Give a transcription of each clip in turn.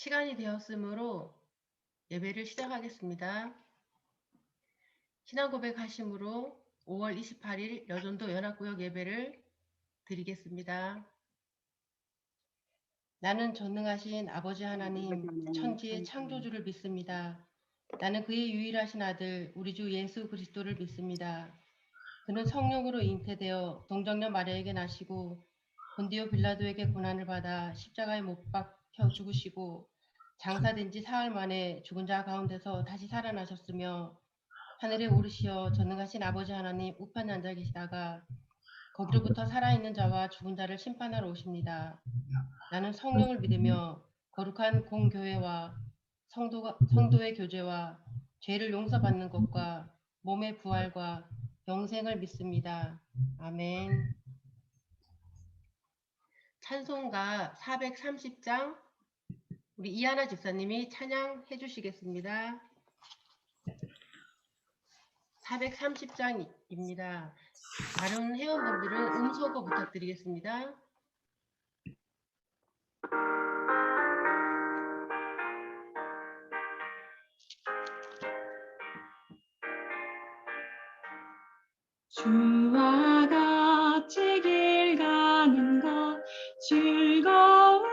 시간이 되었으므로 예배를 시작하겠습니다. 신앙 고백하심으로 5월 28일 여전도 연합구역 예배를 드리겠습니다. 나는 전능하신 아버지 하나님, 천지의 창조주를 믿습니다. 나는 그의 유일하신 아들, 우리 주 예수 그리스도를 믿습니다. 그는 성령으로 잉태되어 동정녀 마리아에게 나시고 본디오 빌라도에게 고난을 받아 십자가에 못 박혀 죽으시고 장사된 지 사흘 만에 죽은 자 가운데서 다시 살아나셨으며 하늘에 오르시어 전능하신 아버지 하나님 우편에 앉아 계시다가 거기로부터 살아있는 자와 죽은 자를 심판하러 오십니다. 나는 성령을 믿으며 거룩한 공교회와 성도의 교제와 죄를 용서받는 것과 몸의 부활과 영생을 믿습니다. 아멘. 찬송가 430장 우리 이하나 집사님이 찬양해 주시겠습니다. 430장입니다. 다른 회원분들은 음소거 부탁드리겠습니다. 주와 같이 길 가는 것 즐거운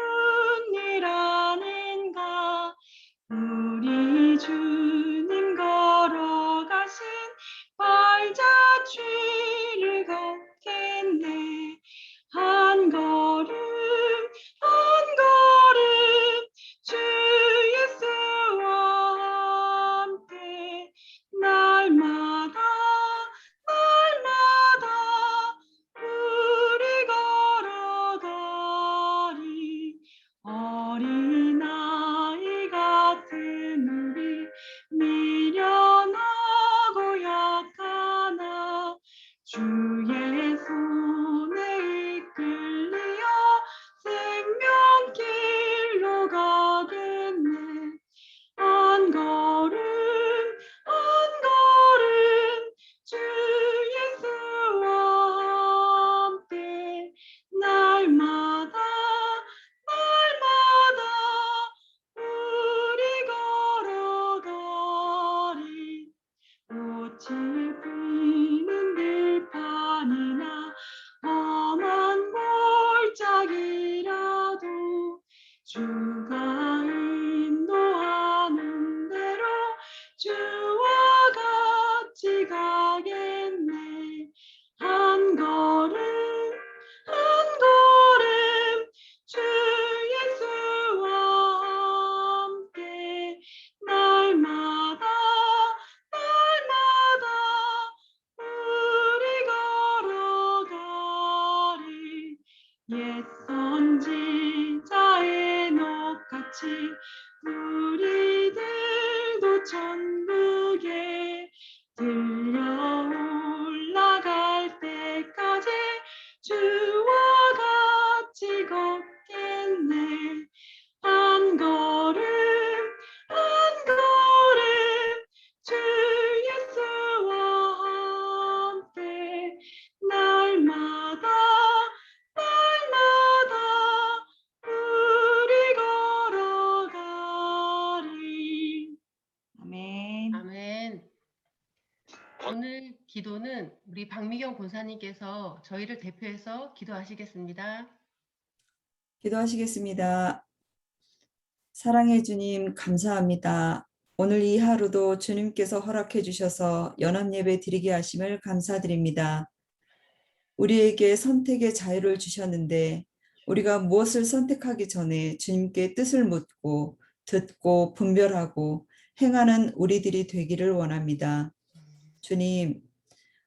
일 아닌가. 우리 주님 걸어가신 발자취를 걷겠네. 한 걸음 한 걸음 주 예수와 함께 날마다 우리 걸어가리. 어린아이 같은 우리 미련하고 약하나 주의 손에 이끌리어 생명길로 가겠네. 한 걸음 한 걸음 주 예수와 함께 날마다 우리 걸어가리. 꽃이 피는 들판이나 험한 골짜기라도 주가 인도하는 대로 주와 같이 가겠네. 한 걸음 한 걸음 주 예수와 함께 날마다 우리 걸어가리. 옛 선지자의 녹같이 우리들도 천국에 들려 올라갈 때까지 주와 같이 걷겠네. 한 걸음 한 걸음 주 예수와 함께 날마다 우리 걸어가리. 아멘. 아멘. 오늘 기도는 우리 박미경 권사님께서 저희를 대표해서 기도하시겠습니다. 기도하시겠습니다. 사랑해 주님 감사합니다. 오늘 이 하루도 주님께서 허락해 주셔서 연합예배 드리게 하심을 감사드립니다. 우리에게 선택의 자유를 주셨는데 우리가 무엇을 선택하기 전에 주님께 뜻을 묻고 듣고 분별하고 행하는 우리들이 되기를 원합니다. 주님,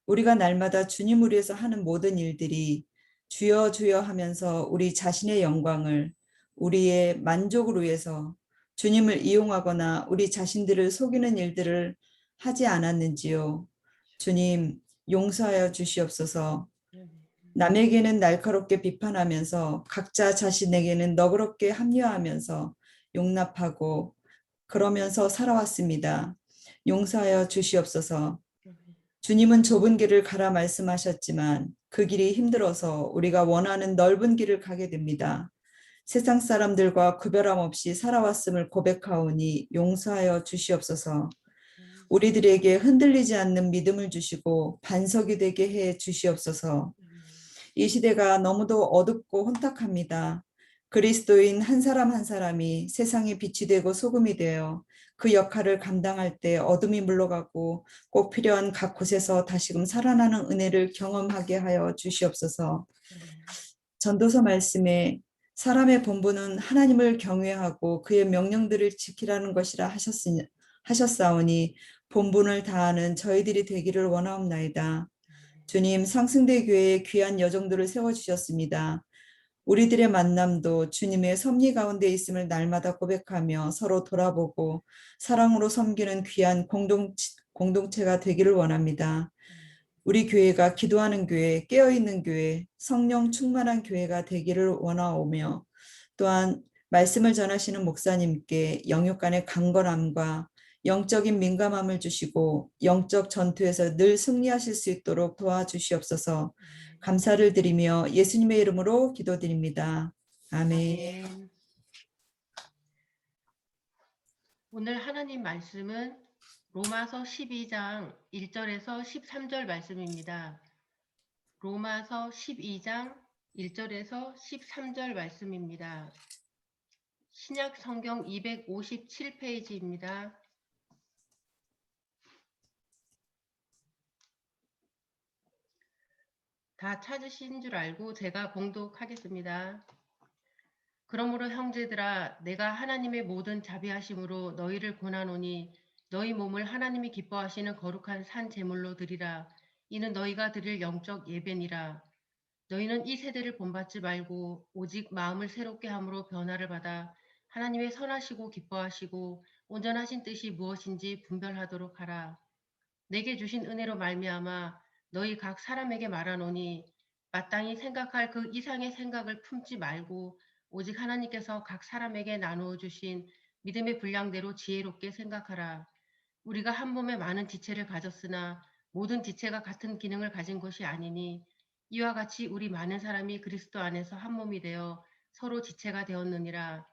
우리가 날마다 주님을 위해서 하는 모든 일들이 주여 주여 하면서 우리 자신의 영광을 우리의 만족을 위해서 주님을 이용하거나 우리 자신들을 속이는 일들을 하지 않았는지요. 주님, 용서하여 주시옵소서. 남에게는 날카롭게 비판하면서 각자 자신에게는 너그럽게 합리화하면서 용납하고 그러면서 살아왔습니다. 용서하여 주시옵소서. 주님은 좁은 길을 가라 말씀하셨지만 그 길이 힘들어서 우리가 원하는 넓은 길을 가게 됩니다. 세상 사람들과 구별함 없이 살아왔음을 고백하오니 용서하여 주시옵소서. 우리들에게 흔들리지 않는 믿음을 주시고 반석이 되게 해 주시옵소서. 이 시대가 너무도 어둡고 혼탁합니다. 그리스도인 한 사람 한 사람이 세상의 빛이 되고 소금이 되어 그 역할을 감당할 때 어둠이 물러가고 꼭 필요한 각 곳에서 다시금 살아나는 은혜를 경험하게 하여 주시옵소서. 전도서 말씀에 사람의 본분은 하나님을 경외하고 그의 명령들을 지키라는 것이라 하셨사오니 본분을 다하는 저희들이 되기를 원하옵나이다. 주님, 상승대 교회에 귀한 여정들을 세워주셨습니다. 우리들의 만남도 주님의 섭리 가운데 있음을 날마다 고백하며 서로 돌아보고 사랑으로 섬기는 귀한 공동체가 되기를 원합니다. 우리 교회가 기도하는 교회, 깨어있는 교회, 성령 충만한 교회가 되기를 원하오며 또한 말씀을 전하시는 목사님께 영육 간의 강건함과 영적인 민감함을 주시고 영적 전투에서 늘 승리하실 수 있도록 도와주시옵소서. 감사를 드리며 예수님의 이름으로 기도드립니다. 아멘. 아멘. 오늘 하나님 말씀은 로마서 12장 1절에서 13절 말씀입니다. 로마서 12장 1절에서 13절 말씀입니다. 신약 성경 257페이지입니다. 다 찾으신 줄 알고 제가 봉독하겠습니다. 그러므로 형제들아 내가 하나님의 모든 자비하심으로 너희를 권하노니 너희 몸을 하나님이 기뻐하시는 거룩한 산 제물로 드리라. 이는 너희가 드릴 영적 예배니라. 너희는 이 세대를 본받지 말고 오직 마음을 새롭게 함으로 변화를 받아 하나님의 선하시고 기뻐하시고 온전하신 뜻이 무엇인지 분별하도록 하라. 내게 주신 은혜로 말미암아 너희 각 사람에게 말하노니 마땅히 생각할 그 이상의 생각을 품지 말고 오직 하나님께서 각 사람에게 나누어 주신 믿음의 분량대로 지혜롭게 생각하라. 우리가 한 몸에 많은 지체를 가졌으나 모든 지체가 같은 기능을 가진 것이 아니니 이와 같이 우리 많은 사람이 그리스도 안에서 한 몸이 되어 서로 지체가 되었느니라.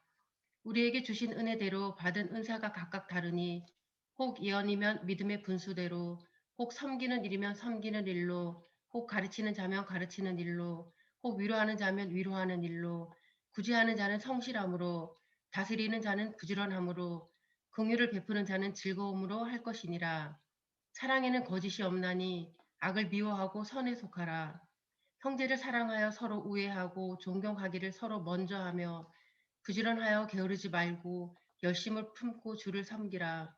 우리에게 주신 은혜대로 받은 은사가 각각 다르니 혹 예언이면 믿음의 분수대로, 혹 섬기는 일이면 섬기는 일로, 혹 가르치는 자면 가르치는 일로, 혹 위로하는 자면 위로하는 일로, 구제하는 자는 성실함으로, 다스리는 자는 부지런함으로, 긍휼을 베푸는 자는 즐거움으로 할 것이니라. 사랑에는 거짓이 없나니 악을 미워하고 선에 속하라. 형제를 사랑하여 서로 우애하고 존경하기를 서로 먼저 하며 부지런하여 게으르지 말고 열심을 품고 주를 섬기라.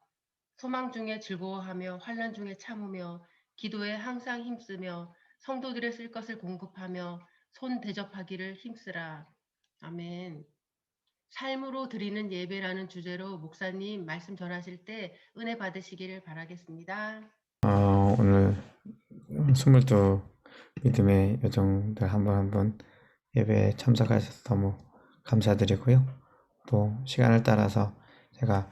소망 중에 즐거워하며 환난 중에 참으며 기도에 항상 힘쓰며 성도들의 쓸 것을 공급하며 손 대접하기를 힘쓰라. 아멘. 삶으로 드리는 예배라는 주제로 목사님 말씀 전하실 때 은혜 받으시기를 바라겠습니다. 오늘 22 믿음의 여정들 한번 예배에 참석하셔서 너무 감사드리고요. 또 시간을 따라서 제가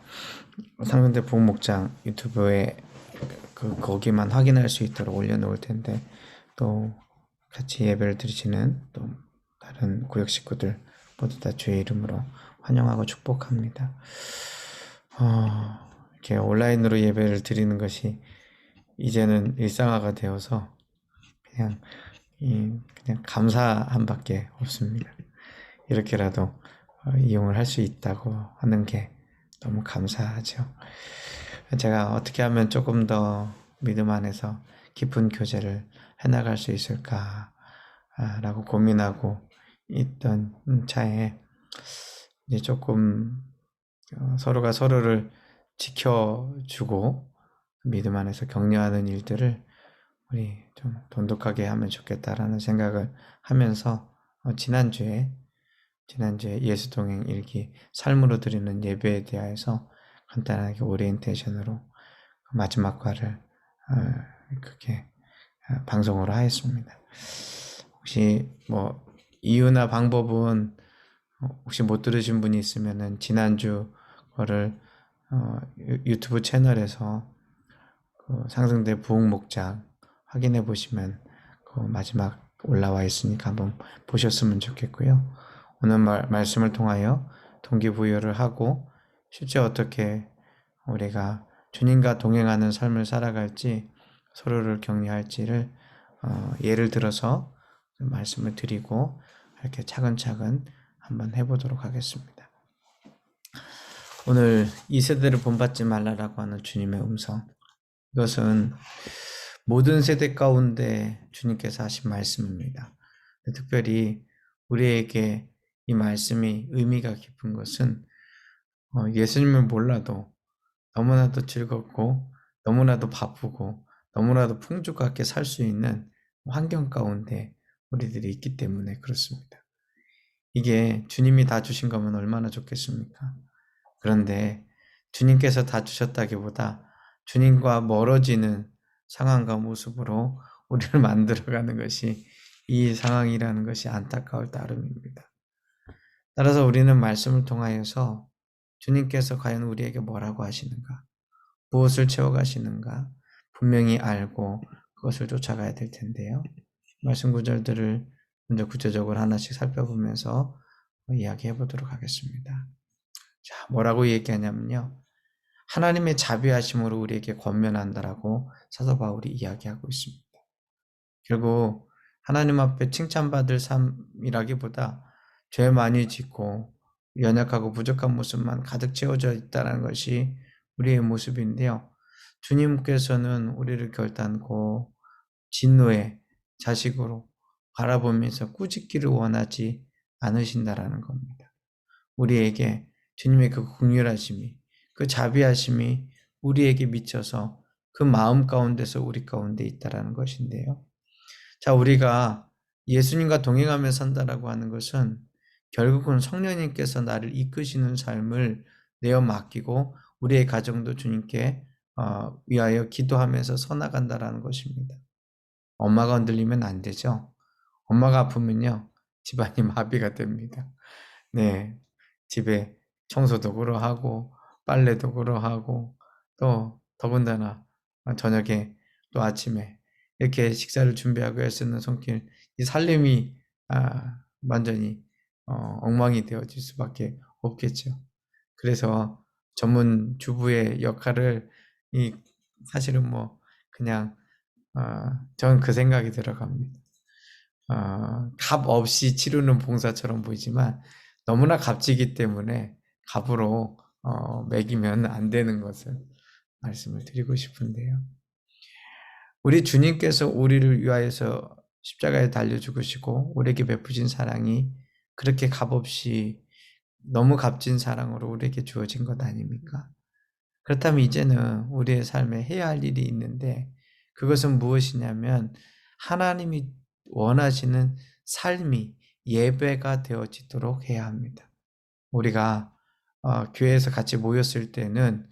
상근대 부흥목장 유튜브에 거기만 확인할 수 있도록 올려놓을 텐데 또 같이 예배를 드리시는 또 다른 구역 식구들 모두 다 주의 이름으로 환영하고 축복합니다. 이렇게 온라인으로 예배를 드리는 것이 이제는 일상화가 되어서 그냥 감사함밖에 없습니다. 이렇게라도 이용을 할 수 있다고 하는 게 너무 감사하죠. 제가 어떻게 하면 조금 더 믿음 안에서 깊은 교제를 해나갈 수 있을까라고 고민하고 있던 차에 이제 조금 서로가 서로를 지켜주고 믿음 안에서 격려하는 일들을 우리 좀 돈독하게 하면 좋겠다라는 생각을 하면서 지난주에 예수동행 일기 삶으로 드리는 예배에 대해서 간단하게 오리엔테이션으로 마지막 과를 그렇게 방송으로 하였습니다. 혹시 뭐 이유나 방법은 혹시 못 들으신 분이 있으면은 지난주 거를 유튜브 채널에서 상승대 부흥목장 확인해 보시면 그 마지막 올라와 있으니까 한번 보셨으면 좋겠고요. 오늘 말씀을 통하여 동기부여를 하고 실제 어떻게 우리가 주님과 동행하는 삶을 살아갈지 서로를 격려할지를 예를 들어서 말씀을 드리고 이렇게 차근차근 한번 해보도록 하겠습니다. 오늘 이 세대를 본받지 말라라고 하는 주님의 음성, 이것은 모든 세대 가운데 주님께서 하신 말씀입니다. 특별히 우리에게 이 말씀이 의미가 깊은 것은 예수님을 몰라도 너무나도 즐겁고 너무나도 바쁘고 너무나도 풍족하게 살 수 있는 환경 가운데 우리들이 있기 때문에 그렇습니다. 이게 주님이 다 주신 거면 얼마나 좋겠습니까? 그런데 주님께서 다 주셨다기보다 주님과 멀어지는 상황과 모습으로 우리를 만들어가는 것이 이 상황이라는 것이 안타까울 따름입니다. 따라서 우리는 말씀을 통하여서 주님께서 과연 우리에게 뭐라고 하시는가, 무엇을 채워가시는가 분명히 알고 그것을 쫓아가야 될 텐데요. 말씀 구절들을 먼저 구체적으로 하나씩 살펴보면서 이야기해 보도록 하겠습니다. 자, 뭐라고 얘기하냐면요. 하나님의 자비하심으로 우리에게 권면한다라고 사도 바울이 이야기하고 있습니다. 결국 하나님 앞에 칭찬받을 삶이라기보다 죄 많이 짓고 연약하고 부족한 모습만 가득 채워져 있다는 것이 우리의 모습인데요. 주님께서는 우리를 결단코 진노의 자식으로 바라보면서 꾸짖기를 원하지 않으신다라는 겁니다. 우리에게 주님의 그 긍휼하심이, 그 자비하심이 우리에게 미쳐서 그 마음 가운데서 우리 가운데 있다라는 것인데요. 자, 우리가 예수님과 동행하며 산다라고 하는 것은 결국은 성령님께서 나를 이끄시는 삶을 내어 맡기고 우리의 가정도 주님께 위하여 기도하면서 서나간다라는 것입니다. 엄마가 흔들리면 안 되죠. 엄마가 아프면요, 집안이 마비가 됩니다. 네, 집에 청소도 그러하고 빨래도 그러하고 또 더군다나 저녁에 또 아침에 이렇게 식사를 준비하고 애쓰는 손길, 이 살림이 완전히 엉망이 되어질 수밖에 없겠죠. 그래서 전문 주부의 역할을 사실은 뭐 그냥 저는 그 생각이 들어갑니다. 값 없이 치르는 봉사처럼 보이지만 너무나 값지기 때문에 값으로 매기면 안 되는 것을 말씀을 드리고 싶은데요. 우리 주님께서 우리를 위하여서 십자가에 달려 죽으시고 우리에게 베푸신 사랑이 그렇게 값없이 너무 값진 사랑으로 우리에게 주어진 것 아닙니까? 그렇다면 이제는 우리의 삶에 해야 할 일이 있는데 그것은 무엇이냐면 하나님이 원하시는 삶이 예배가 되어지도록 해야 합니다. 우리가 교회에서 같이 모였을 때는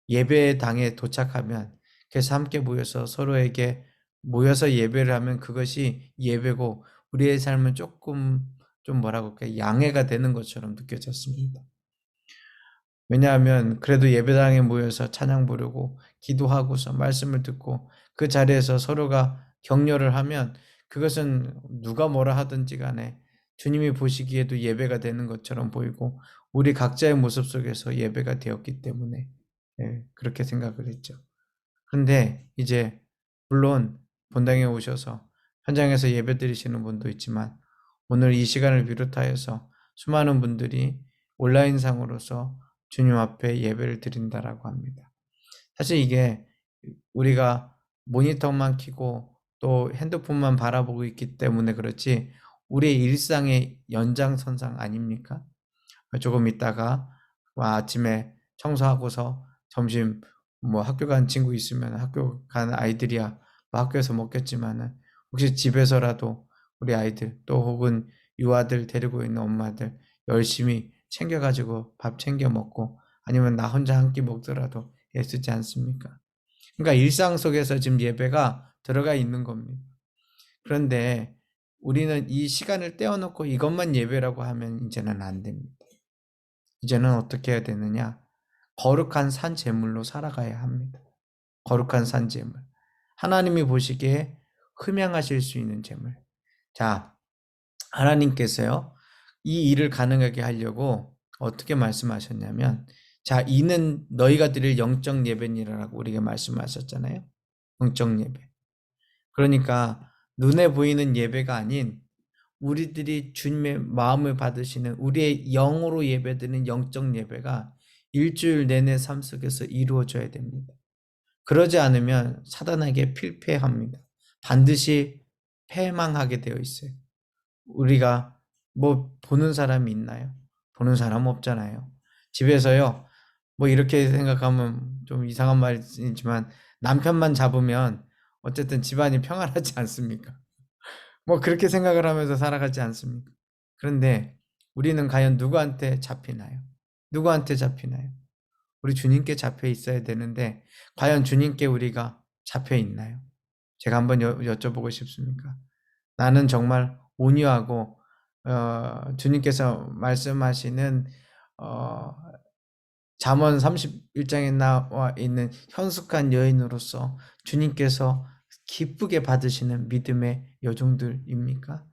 예배당에 도착하면 그래서 함께 모여서 서로에게 모여서 예배를 하면 그것이 예배고 우리의 삶은 조금 좀 뭐라고 할까요? 양해가 되는 것처럼 느껴졌습니다. 왜냐하면 그래도 예배당에 모여서 찬양 부르고 기도하고서 말씀을 듣고 그 자리에서 서로가 격려를 하면 그것은 누가 뭐라 하든지 간에 주님이 보시기에도 예배가 되는 것처럼 보이고 우리 각자의 모습 속에서 예배가 되었기 때문에 그렇게 생각을 했죠. 그런데 이제 물론 본당에 오셔서 현장에서 예배 드리시는 분도 있지만 오늘 이 시간을 비롯하여서 수많은 분들이 온라인상으로서 주님 앞에 예배를 드린다라고 합니다. 사실 이게 우리가 모니터만 켜고 또 핸드폰만 바라보고 있기 때문에 그렇지 우리의 일상의 연장선상 아닙니까? 조금 있다가 아침에 청소하고서 점심 뭐 학교 간 친구 있으면 학교 간 아이들이야 뭐 학교에서 먹겠지만은 혹시 집에서라도 우리 아이들 또 혹은 유아들 데리고 있는 엄마들 열심히 챙겨가지고 밥 챙겨 먹고 아니면 나 혼자 한 끼 먹더라도 애쓰지 않습니까? 그러니까 일상 속에서 지금 예배가 들어가 있는 겁니다. 그런데 우리는 이 시간을 떼어놓고 이것만 예배라고 하면 이제는 안 됩니다. 이제는 어떻게 해야 되느냐? 거룩한 산 제물로 살아가야 합니다. 거룩한 산 제물. 하나님이 보시기에 흠양하실 수 있는 제물. 자, 하나님께서요. 이 일을 가능하게 하려고 어떻게 말씀하셨냐면, 자, 이는 너희가 드릴 영적 예배니라라고 우리가 말씀하셨잖아요. 영적 예배. 그러니까 눈에 보이는 예배가 아닌 우리들이 주님의 마음을 받으시는 우리의 영으로 예배드리는 영적 예배가 일주일 내내 삶 속에서 이루어져야 됩니다. 그러지 않으면 사단에게 필패합니다. 반드시 패망하게 되어 있어요. 우리가 뭐 보는 사람이 있나요? 보는 사람 없잖아요. 집에서요, 뭐 이렇게 생각하면 좀 이상한 말이지만 남편만 잡으면 어쨌든 집안이 평안하지 않습니까? 뭐 그렇게 생각을 하면서 살아가지 않습니까? 그런데 우리는 과연 누구한테 잡히나요? 누구한테 잡히나요? 우리 주님께 잡혀 있어야 되는데 과연 주님께 우리가 잡혀 있나요? 제가 한번 여쭤보고 싶습니까? 나는 정말 온유하고 주님께서 말씀하시는 잠언 31장에 나와 있는 현숙한 여인으로서 주님께서 기쁘게 받으시는 믿음의 여종들입니까?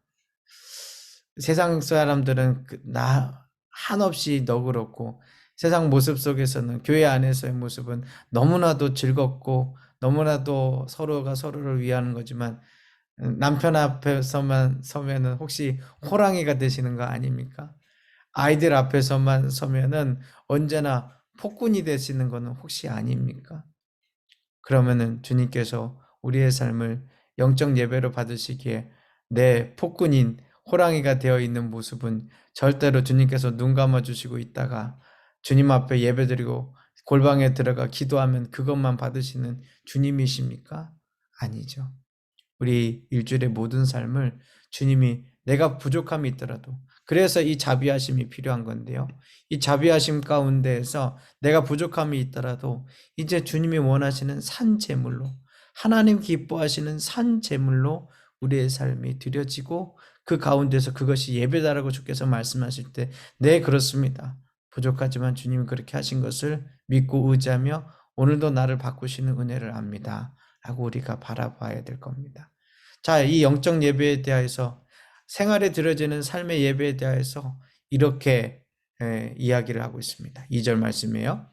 세상 사람들은 나 한없이 너그럽고 세상 모습 속에서는 교회 안에서의 모습은 너무나도 즐겁고 너무나도 서로가 서로를 위하는 거지만 남편 앞에서만 서면은 혹시 호랑이가 되시는 거 아닙니까? 아이들 앞에서만 서면은 언제나 폭군이 되시는 거는 혹시 아닙니까? 그러면은 주님께서 우리의 삶을 영적 예배로 받으시기에 내 폭군인 호랑이가 되어 있는 모습은 절대로 주님께서 눈 감아 주시고 있다가 주님 앞에 예배드리고 골방에 들어가 기도하면 그것만 받으시는 주님이십니까? 아니죠. 우리 일주일의 모든 삶을 주님이 내가 부족함이 있더라도 그래서 이 자비하심이 필요한 건데요. 이 자비하심 가운데에서 내가 부족함이 있더라도 이제 주님이 원하시는 산 제물로 하나님 기뻐하시는 산 제물로 우리의 삶이 드려지고 그 가운데서 그것이 예배다라고 주께서 말씀하실 때 네, 그렇습니다. 부족하지만 주님이 그렇게 하신 것을 믿고 의지하며 오늘도 나를 바꾸시는 은혜를 압니다. 라고 우리가 바라봐야 될 겁니다. 자, 이 영적 예배에 대해서 생활에 드려지는 삶의 예배에 대해서 이렇게 이야기를 하고 있습니다. 2절 말씀이에요.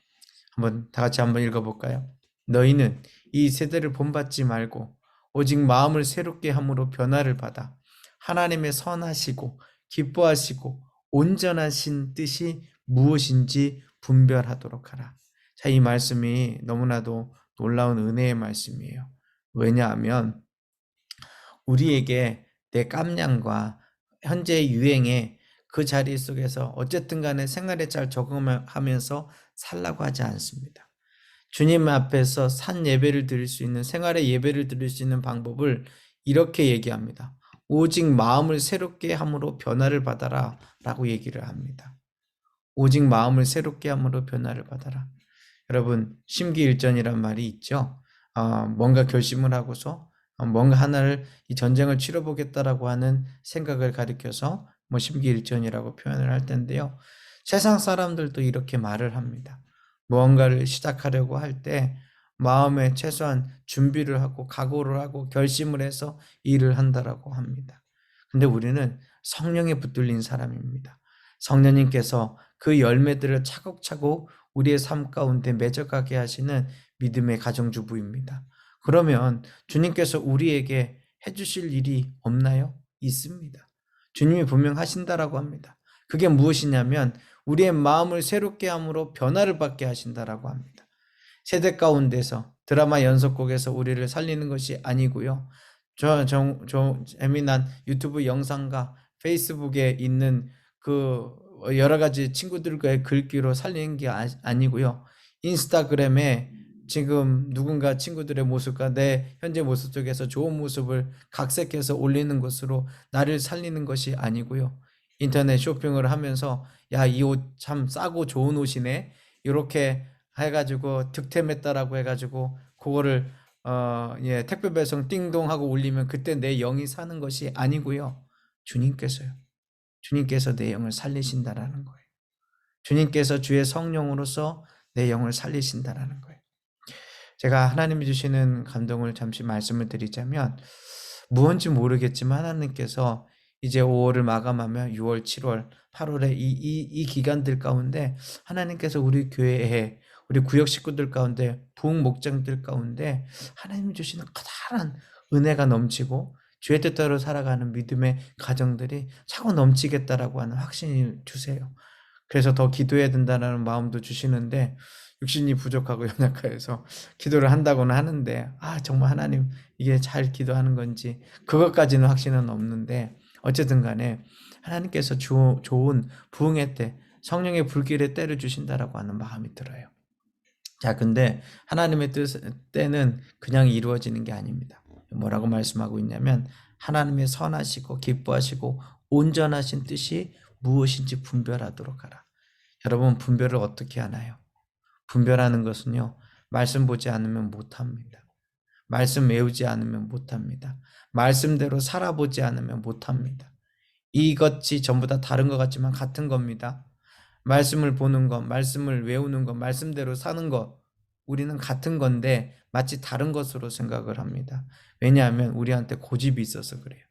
다 같이 한번 읽어볼까요? 너희는 이 세대를 본받지 말고 오직 마음을 새롭게 함으로 변화를 받아 하나님의 선하시고 기뻐하시고 온전하신 뜻이 무엇인지 분별하도록 하라. 자, 이 말씀이 너무나도 놀라운 은혜의 말씀이에요. 왜냐하면 우리에게 내 깜냥과 현재의 유행에 그 자리 속에서 어쨌든 간에 생활에 잘 적응하면서 살라고 하지 않습니다. 주님 앞에서 산 예배를 드릴 수 있는 생활의 예배를 드릴 수 있는 방법을 이렇게 얘기합니다. 오직 마음을 새롭게 함으로 변화를 받아라 라고 얘기를 합니다. 오직 마음을 새롭게 함으로 변화를 받아라. 여러분, 심기일전이란 말이 있죠. 뭔가 결심을 하고서 뭔가 하나를 이 전쟁을 치러보겠다라고 하는 생각을 가리켜서 심기일전이라고 표현을 할 텐데요. 세상 사람들도 이렇게 말을 합니다. 무언가를 시작하려고 할 때 마음에 최소한 준비를 하고 각오를 하고 결심을 해서 일을 한다라고 합니다. 근데 우리는 성령에 붙들린 사람입니다. 성령님께서 그 열매들을 차곡차곡 우리의 삶 가운데 맺어가게 하시는 믿음의 가정주부입니다. 그러면 주님께서 우리에게 해주실 일이 없나요? 있습니다. 주님이 분명 하신다라고 합니다. 그게 무엇이냐면 우리의 마음을 새롭게 함으로 변화를 받게 하신다라고 합니다. 세대 가운데서 드라마 연속곡에서 우리를 살리는 것이 아니고요. 재미난 유튜브 영상과 페이스북에 있는 그 여러 가지 친구들과의 글귀로 살리는 게 아니고요. 인스타그램에 지금 누군가 친구들의 모습과 내 현재 모습 속에서 좋은 모습을 각색해서 올리는 것으로 나를 살리는 것이 아니고요. 인터넷 쇼핑을 하면서 야, 이 옷 참 싸고 좋은 옷이네 이렇게 해가지고 득템했다라고 해가지고 그거를 택배 배송 띵동 하고 올리면 그때 내 영이 사는 것이 아니고요. 주님께서 내 영을 살리신다라는 거예요. 주님께서 주의 성령으로서 내 영을 살리신다라는 거예요. 제가 하나님이 주시는 감동을 잠시 말씀을 드리자면 무언지 모르겠지만 하나님께서 이제 5월을 마감하며 6월, 7월, 8월에 이 기간들 가운데 하나님께서 우리 교회에 우리 구역 식구들 가운데 부흥 목장들 가운데 하나님이 주시는 커다란 은혜가 넘치고 주의 뜻대로 살아가는 믿음의 가정들이 차고 넘치겠다라고 하는 확신을 주세요. 그래서 더 기도해야 된다는 마음도 주시는데 육신이 부족하고 연약해서 기도를 한다고는 하는데 정말 하나님 이게 잘 기도하는 건지 그것까지는 확신은 없는데 어쨌든 간에 하나님께서 좋은 부흥의 때 성령의 불길의 때를 주신다라고 하는 마음이 들어요. 자, 근데 하나님의 때는 그냥 이루어지는 게 아닙니다. 뭐라고 말씀하고 있냐면 하나님의 선하시고 기뻐하시고 온전하신 뜻이 무엇인지 분별하도록 하라. 여러분 분별을 어떻게 하나요? 분별하는 것은요. 말씀 보지 않으면 못합니다. 말씀 외우지 않으면 못합니다. 말씀대로 살아보지 않으면 못합니다. 이것이 전부 다 다른 것 같지만 같은 겁니다. 말씀을 보는 것, 말씀을 외우는 것, 말씀대로 사는 것 우리는 같은 건데 마치 다른 것으로 생각을 합니다. 왜냐하면 우리한테 고집이 있어서 그래요.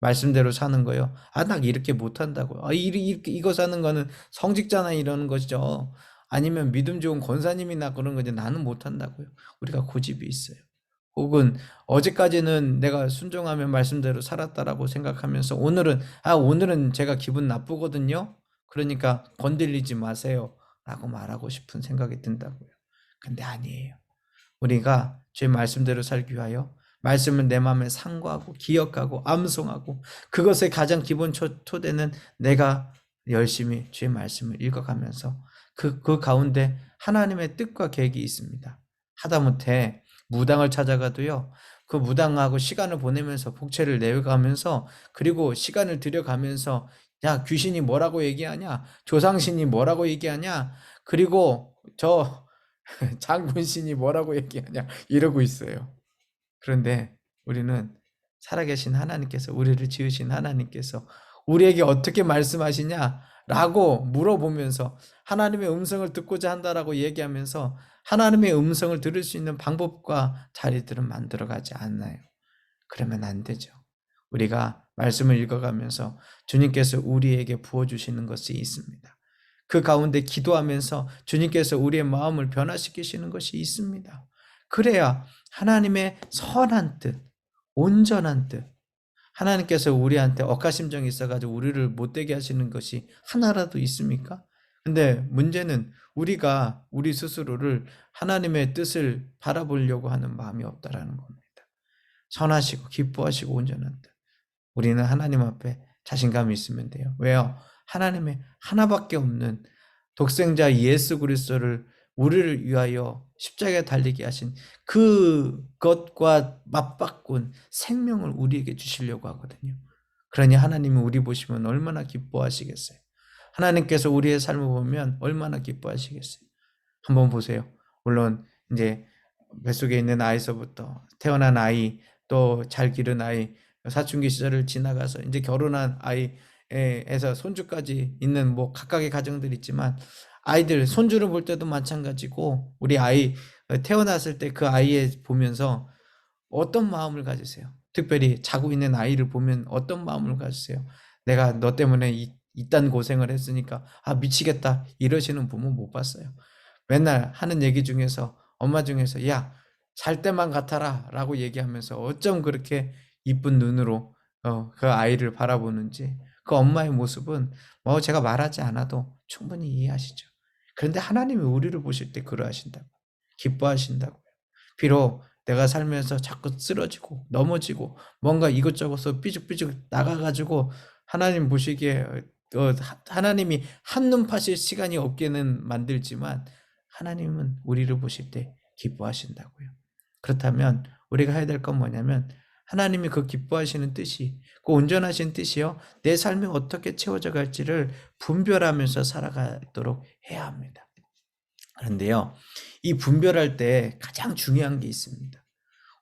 말씀대로 사는 거요. 나 이렇게 못한다고요. 이거 사는 거는 성직자나 이러는 것이죠. 아니면 믿음 좋은 권사님이나 그런 거지 나는 못한다고요. 우리가 고집이 있어요. 혹은 어제까지는 내가 순종하면 말씀대로 살았다라고 생각하면서 오늘은 제가 기분 나쁘거든요. 그러니까 건들리지 마세요 라고 말하고 싶은 생각이 든다고요. 근데 아니에요. 우리가 주의 말씀대로 살기 위하여 말씀을 내 마음에 상고하고 기억하고 암송하고 그것의 가장 기본 토대는 내가 열심히 주의 말씀을 읽어가면서 그 가운데 하나님의 뜻과 계획이 있습니다. 하다못해 무당을 찾아가도요. 그 무당하고 시간을 보내면서 복채를 내가면서 그리고 시간을 들여가면서 야 귀신이 뭐라고 얘기하냐 조상신이 뭐라고 얘기하냐 그리고 저 장군신이 뭐라고 얘기하냐 이러고 있어요. 그런데 우리는 살아계신 하나님께서 우리를 지으신 하나님께서 우리에게 어떻게 말씀하시냐라고 물어보면서 하나님의 음성을 듣고자 한다라고 얘기하면서 하나님의 음성을 들을 수 있는 방법과 자리들은 만들어가지 않나요? 그러면 안 되죠. 우리가 말씀을 읽어가면서 주님께서 우리에게 부어주시는 것이 있습니다. 그 가운데 기도하면서 주님께서 우리의 마음을 변화시키시는 것이 있습니다. 그래야 하나님의 선한 뜻, 온전한 뜻, 하나님께서 우리한테 억하심정이 있어가지고 우리를 못되게 하시는 것이 하나라도 있습니까? 근데 문제는 우리가 우리 스스로를 하나님의 뜻을 바라보려고 하는 마음이 없다라는 겁니다. 선하시고 기뻐하시고 온전한 뜻. 우리는 하나님 앞에 자신감이 있으면 돼요. 왜요? 하나님의 하나밖에 없는 독생자 예수 그리스도를 우리를 위하여 십자가에 달리게 하신 그것과 맞바꾼 생명을 우리에게 주시려고 하거든요. 그러니 하나님이 우리 보시면 얼마나 기뻐하시겠어요. 하나님께서 우리의 삶을 보면 얼마나 기뻐하시겠어요. 한번 보세요. 물론 이제 뱃속에 있는 아이서부터 태어난 아이 또 잘 기른 아이 사춘기 시절을 지나가서 이제 결혼한 아이에서 손주까지 있는 뭐 각각의 가정들이 있지만 아이들 손주를 볼 때도 마찬가지고 우리 아이 태어났을 때 그 아이에 보면서 어떤 마음을 가지세요? 특별히 자고 있는 아이를 보면 어떤 마음을 가지세요? 내가 너 때문에 이딴 고생을 했으니까 미치겠다 이러시는 부모 못 봤어요. 맨날 하는 얘기 중에서 엄마 중에서 야 잘 때만 같아라 라고 얘기하면서 어쩜 그렇게 이쁜 눈으로 그 아이를 바라보는지 그 엄마의 모습은 제가 말하지 않아도 충분히 이해하시죠. 그런데 하나님이 우리를 보실 때 그러하신다고 기뻐하신다고요. 비록 내가 살면서 자꾸 쓰러지고 넘어지고 뭔가 이것저것으로 삐죽삐죽 나가가지고 하나님 보시기에 하나님이 한눈 파실 시간이 없게는 만들지만 하나님은 우리를 보실 때 기뻐하신다고요. 그렇다면 우리가 해야 될 건 뭐냐면 하나님이 그 기뻐하시는 뜻이 그 온전하신 뜻이요 내 삶이 어떻게 채워져 갈지를 분별하면서 살아가도록 해야 합니다. 그런데요 이 분별할 때 가장 중요한 게 있습니다.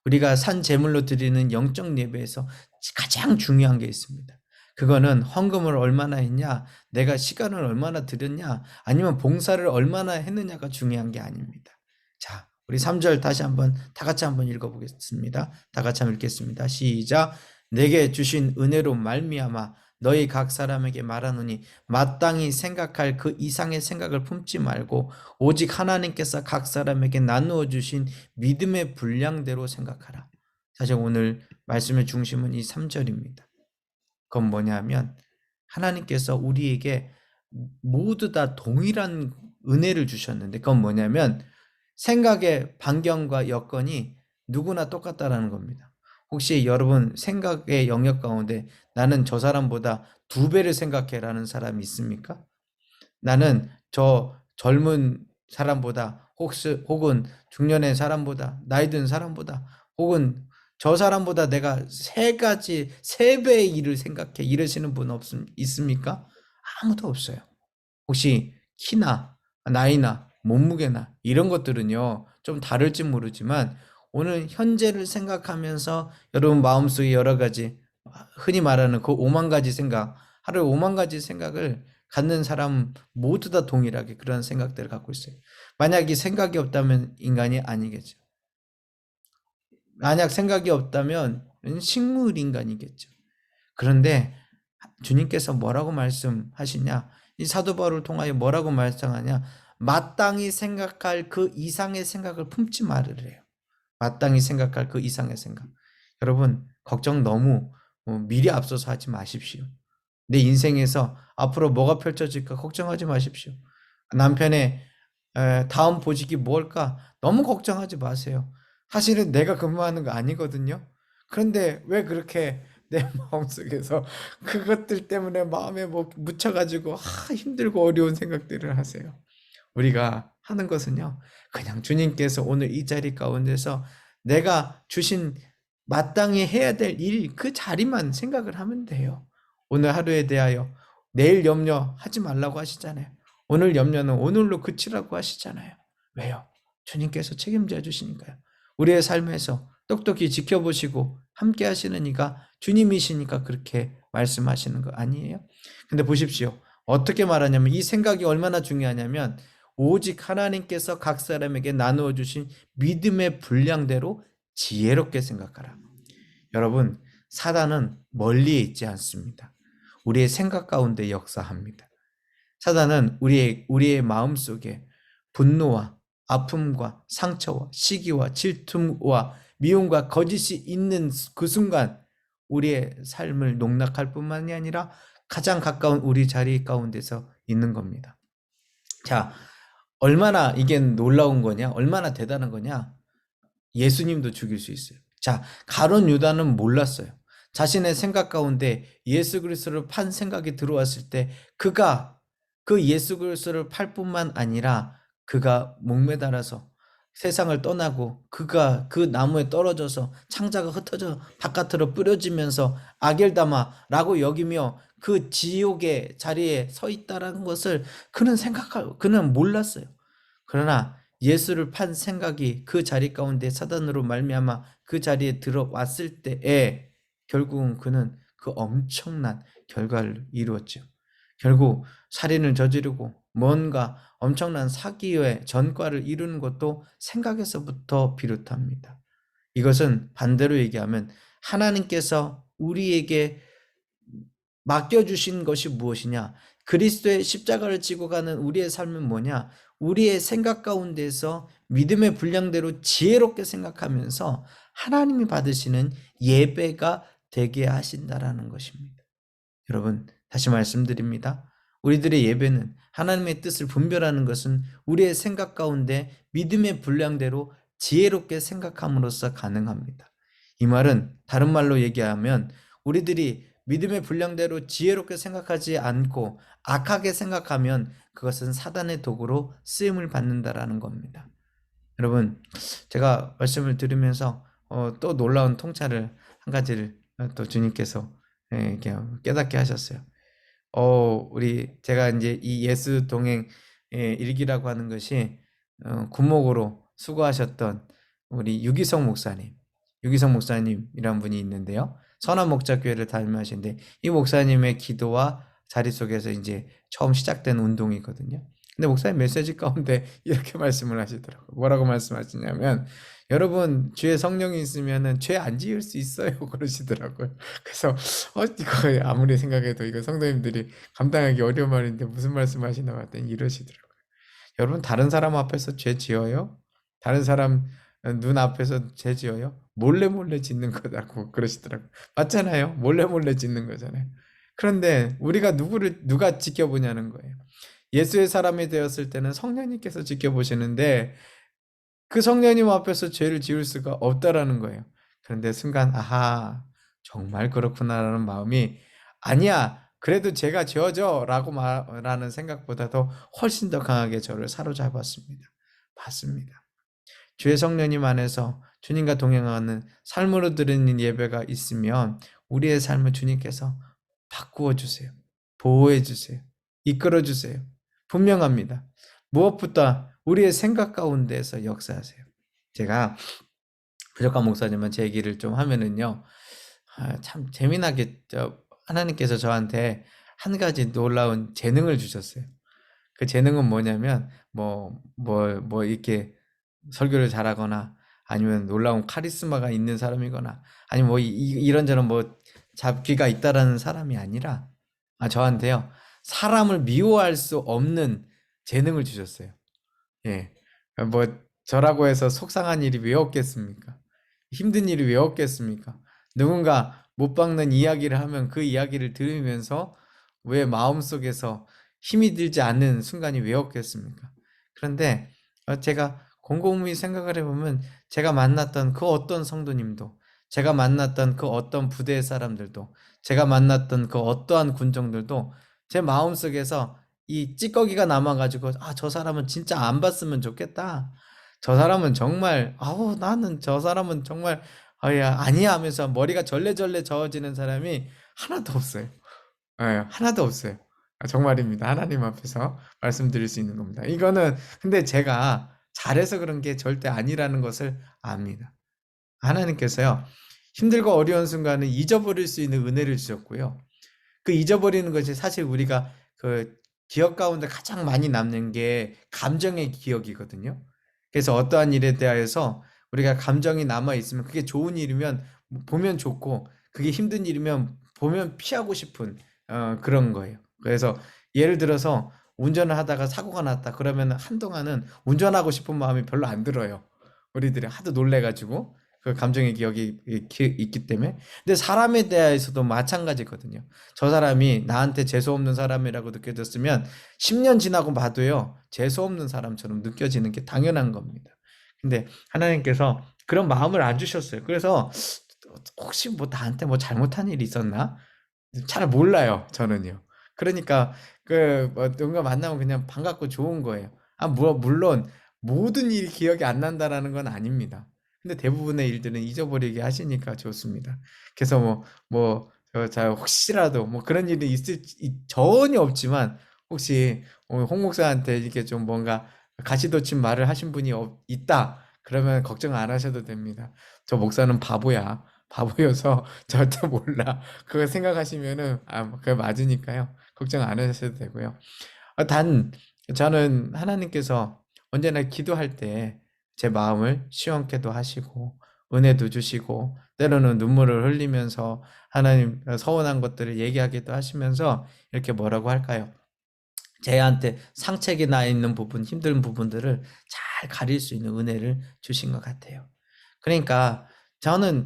우리가 산 제물로 드리는 영적 예배에서 가장 중요한 게 있습니다. 그거는 헌금을 얼마나 했냐 내가 시간을 얼마나 들였냐 아니면 봉사를 얼마나 했느냐가 중요한 게 아닙니다. 자 우리 3절 다시 한번 다 같이 한번 읽어보겠습니다. 다 같이 한번 읽겠습니다. 시작. 내게 주신 은혜로 말미암아 너희 각 사람에게 말하노니 마땅히 생각할 그 이상의 생각을 품지 말고 오직 하나님께서 각 사람에게 나누어 주신 믿음의 분량대로 생각하라. 사실 오늘 말씀의 중심은 이 3절입니다. 그건 뭐냐면 하나님께서 우리에게 모두 다 동일한 은혜를 주셨는데 그건 뭐냐면 생각의 반경과 여건이 누구나 똑같다라는 겁니다. 혹시 여러분 생각의 영역 가운데 나는 저 사람보다 2배를 생각해라는 사람이 있습니까? 나는 저 젊은 사람보다 혹은 중년의 사람보다 나이 든 사람보다 혹은 저 사람보다 내가 3배의 일을 생각해 이러시는 분 있습니까? 아무도 없어요. 혹시 키나 나이나 몸무게나 이런 것들은요 좀 다를지 모르지만 오늘 현재를 생각하면서 여러분 마음속에 여러 가지 흔히 말하는 그 5만 가지 생각, 하루에 5만 가지 생각을 갖는 사람 모두 다 동일하게 그런 생각들을 갖고 있어요. 만약 이 생각이 없다면 인간이 아니겠죠. 만약 생각이 없다면 식물 인간이겠죠. 그런데 주님께서 뭐라고 말씀하시냐? 이 사도 바울을 통하여 뭐라고 말씀하냐? 마땅히 생각할 그 이상의 생각을 품지 말으래요. 마땅히 생각할 그 이상의 생각. 여러분 걱정 너무 미리 앞서서 하지 마십시오. 내 인생에서 앞으로 뭐가 펼쳐질까 걱정하지 마십시오. 남편의 다음 보직이 뭘까 너무 걱정하지 마세요. 사실은 내가 근무하는 거 아니거든요. 그런데 왜 그렇게 내 마음속에서 그것들 때문에 마음에 묻혀가지고 힘들고 어려운 생각들을 하세요. 우리가 하는 것은요 그냥 주님께서 오늘 이 자리 가운데서 내가 주신 마땅히 해야 될 일 그 자리만 생각을 하면 돼요. 오늘 하루에 대하여 내일 염려하지 말라고 하시잖아요. 오늘 염려는 오늘로 그치라고 하시잖아요. 왜요? 주님께서 책임져 주시니까요. 우리의 삶에서 똑똑히 지켜보시고 함께 하시는 이가 주님이시니까 그렇게 말씀하시는 거 아니에요? 근데 보십시오. 어떻게 말하냐면 이 생각이 얼마나 중요하냐면 오직 하나님께서 각 사람에게 나누어 주신 믿음의 분량대로 지혜롭게 생각하라. 여러분, 사단은 멀리에 있지 않습니다. 우리의 생각 가운데 역사합니다. 사단은 우리의 마음속에 분노와 아픔과 상처와 시기와 질투와 미움과 거짓이 있는 그 순간 우리의 삶을 농락할 뿐만이 아니라 가장 가까운 우리 자리 가운데서 있는 겁니다. 자, 얼마나 이게 놀라운 거냐? 얼마나 대단한 거냐? 예수님도 죽일 수 있어요. 자, 가룟 유다는 몰랐어요. 자신의 생각 가운데 예수 그리스도를 판 생각이 들어왔을 때 그가 그 예수 그리스도를 팔 뿐만 아니라 그가 목매달아서 세상을 떠나고 그가 그 나무에 떨어져서 창자가 흩어져 바깥으로 뿌려지면서 아겔다마라고 여기며 그 지옥의 자리에 서 있다라는 것을 그는 몰랐어요. 그러나 예수를 판 생각이 그 자리 가운데 사단으로 말미암아 그 자리에 들어왔을 때에 결국은 그는 그 엄청난 결과를 이루었죠. 결국 살인을 저지르고 뭔가 엄청난 사기의 전과를 이루는 것도 생각에서부터 비롯합니다. 이것은 반대로 얘기하면 하나님께서 우리에게 맡겨주신 것이 무엇이냐? 그리스도의 십자가를 지고 가는 우리의 삶은 뭐냐? 우리의 생각 가운데서 믿음의 분량대로 지혜롭게 생각하면서 하나님이 받으시는 예배가 되게 하신다라는 것입니다. 여러분, 다시 말씀드립니다. 우리들의 예배는 하나님의 뜻을 분별하는 것은 우리의 생각 가운데 믿음의 분량대로 지혜롭게 생각함으로써 가능합니다. 이 말은 다른 말로 얘기하면 우리들이 믿음의 분량대로 지혜롭게 생각하지 않고 악하게 생각하면 그것은 사단의 도구로 쓰임을 받는다라는 겁니다. 여러분, 제가 말씀을 들으면서 또 놀라운 통찰을 한 가지를 또 주님께서 깨닫게 하셨어요. 제가 이제 이 예수 동행 일기라고 하는 것이 군목으로 수고하셨던 우리 유기성 목사님이란 분이 있는데요. 선한 목자교회를 다니시는데 이 목사님의 기도와 자리 속에서 이제 처음 시작된 운동이거든요. 근데 목사님 메시지 가운데 이렇게 말씀을 하시더라고요. 뭐라고 말씀하시냐면 여러분 주의 성령이 있으면은 죄 안 지을 수 있어요 그러시더라고요. 그래서 이거 아무리 생각해도 이거 성도님들이 감당하기 어려운 말인데 무슨 말씀하시나 봤더니 이러시더라고요. 여러분 다른 사람 앞에서 죄 지어요? 다른 사람 눈 앞에서 죄 지어요? 몰래 몰래 짓는 거라고 그러시더라고요. 맞잖아요. 몰래 몰래 짓는 거잖아요. 그런데 우리가 누가 지켜보냐는 거예요. 예수의 사람이 되었을 때는 성령님께서 지켜보시는데 그 성령님 앞에서 죄를 지을 수가 없다라는 거예요. 그런데 순간 아하 정말 그렇구나라는 마음이 아니야 그래도 죄가 지어져 라고 말하는 생각보다도 훨씬 더 강하게 저를 사로잡았습니다. 맞습니다. 주의 성령님 안에서 주님과 동행하는 삶으로 드리는 예배가 있으면 우리의 삶을 주님께서 바꾸어 주세요. 보호해 주세요. 이끌어 주세요. 분명합니다. 무엇보다 우리의 생각 가운데에서 역사하세요. 제가 부족한 목사님은 제 얘기를 좀 하면은요. 참 재미나게 하나님께서 저한테 한 가지 놀라운 재능을 주셨어요. 그 재능은 뭐냐면 이렇게 설교를 잘하거나 아니면 놀라운 카리스마가 있는 사람이거나 아니면 이런저런 잡기가 있다라는 사람이 아니라 저한테요. 사람을 미워할 수 없는 재능을 주셨어요. 예. 저라고 해서 속상한 일이 왜 없겠습니까? 힘든 일이 왜 없겠습니까? 누군가 못 박는 이야기를 하면 그 이야기를 들으면서 왜 마음속에서 힘이 들지 않는 순간이 왜 없겠습니까? 그런데 제가 곰곰이 생각을 해보면 제가 만났던 그 어떤 성도님도 제가 만났던 그 어떤 부대의 사람들도 제가 만났던 그 어떠한 군종들도 제 마음속에서 이 찌꺼기가 남아가지고 저 사람은 진짜 안 봤으면 좋겠다. 저 사람은 정말 나는 저 사람은 정말 아니야 하면서 머리가 절레절레 저어지는 사람이 하나도 없어요. 하나도 없어요. 정말입니다. 하나님 앞에서 말씀드릴 수 있는 겁니다. 이거는 근데 제가 잘해서 그런 게 절대 아니라는 것을 압니다. 하나님께서요. 힘들고 어려운 순간은 잊어버릴 수 있는 은혜를 주셨고요. 그 잊어버리는 것이 사실 우리가 그 기억 가운데 가장 많이 남는 게 감정의 기억이거든요. 그래서 어떠한 일에 대하여서 우리가 감정이 남아 있으면 그게 좋은 일이면 보면 좋고 그게 힘든 일이면 보면 피하고 싶은 그런 거예요. 그래서 예를 들어서 운전을 하다가 사고가 났다 그러면 한동안은 운전하고 싶은 마음이 별로 안 들어요. 우리들이 하도 놀래가지고 그 감정의 기억이 있기 때문에. 근데 사람에 대해서도 마찬가지거든요. 저 사람이 나한테 재수 없는 사람이라고 느껴졌으면 10년 지나고 봐도요 재수 없는 사람처럼 느껴지는 게 당연한 겁니다. 근데 하나님께서 그런 마음을 안 주셨어요. 그래서 혹시 나한테 잘못한 일이 있었나? 잘 몰라요, 저는요. 그러니까 누군가 만나면 그냥 반갑고 좋은 거예요. 물론 모든 일이 기억이 안 난다라는 건 아닙니다. 근데 대부분의 일들은 잊어버리게 하시니까 좋습니다. 그래서 혹시라도 그런 일이 전혀 없지만 혹시 홍 목사한테 이렇게 좀 뭔가 가시돋친 말을 하신 분이 있다. 그러면 걱정 안 하셔도 됩니다. 저 목사는 바보여서 절대 몰라. 그거 생각하시면은 그게 맞으니까요. 걱정 안 하셔도 되고요. 단 저는 하나님께서 언제나 기도할 때 제 마음을 시원케도 하시고 은혜도 주시고 때로는 눈물을 흘리면서 하나님 서운한 것들을 얘기하기도 하시면서 이렇게 뭐라고 할까요? 제한테 상책이 나 있는 부분, 힘든 부분들을 잘 가릴 수 있는 은혜를 주신 것 같아요. 그러니까 저는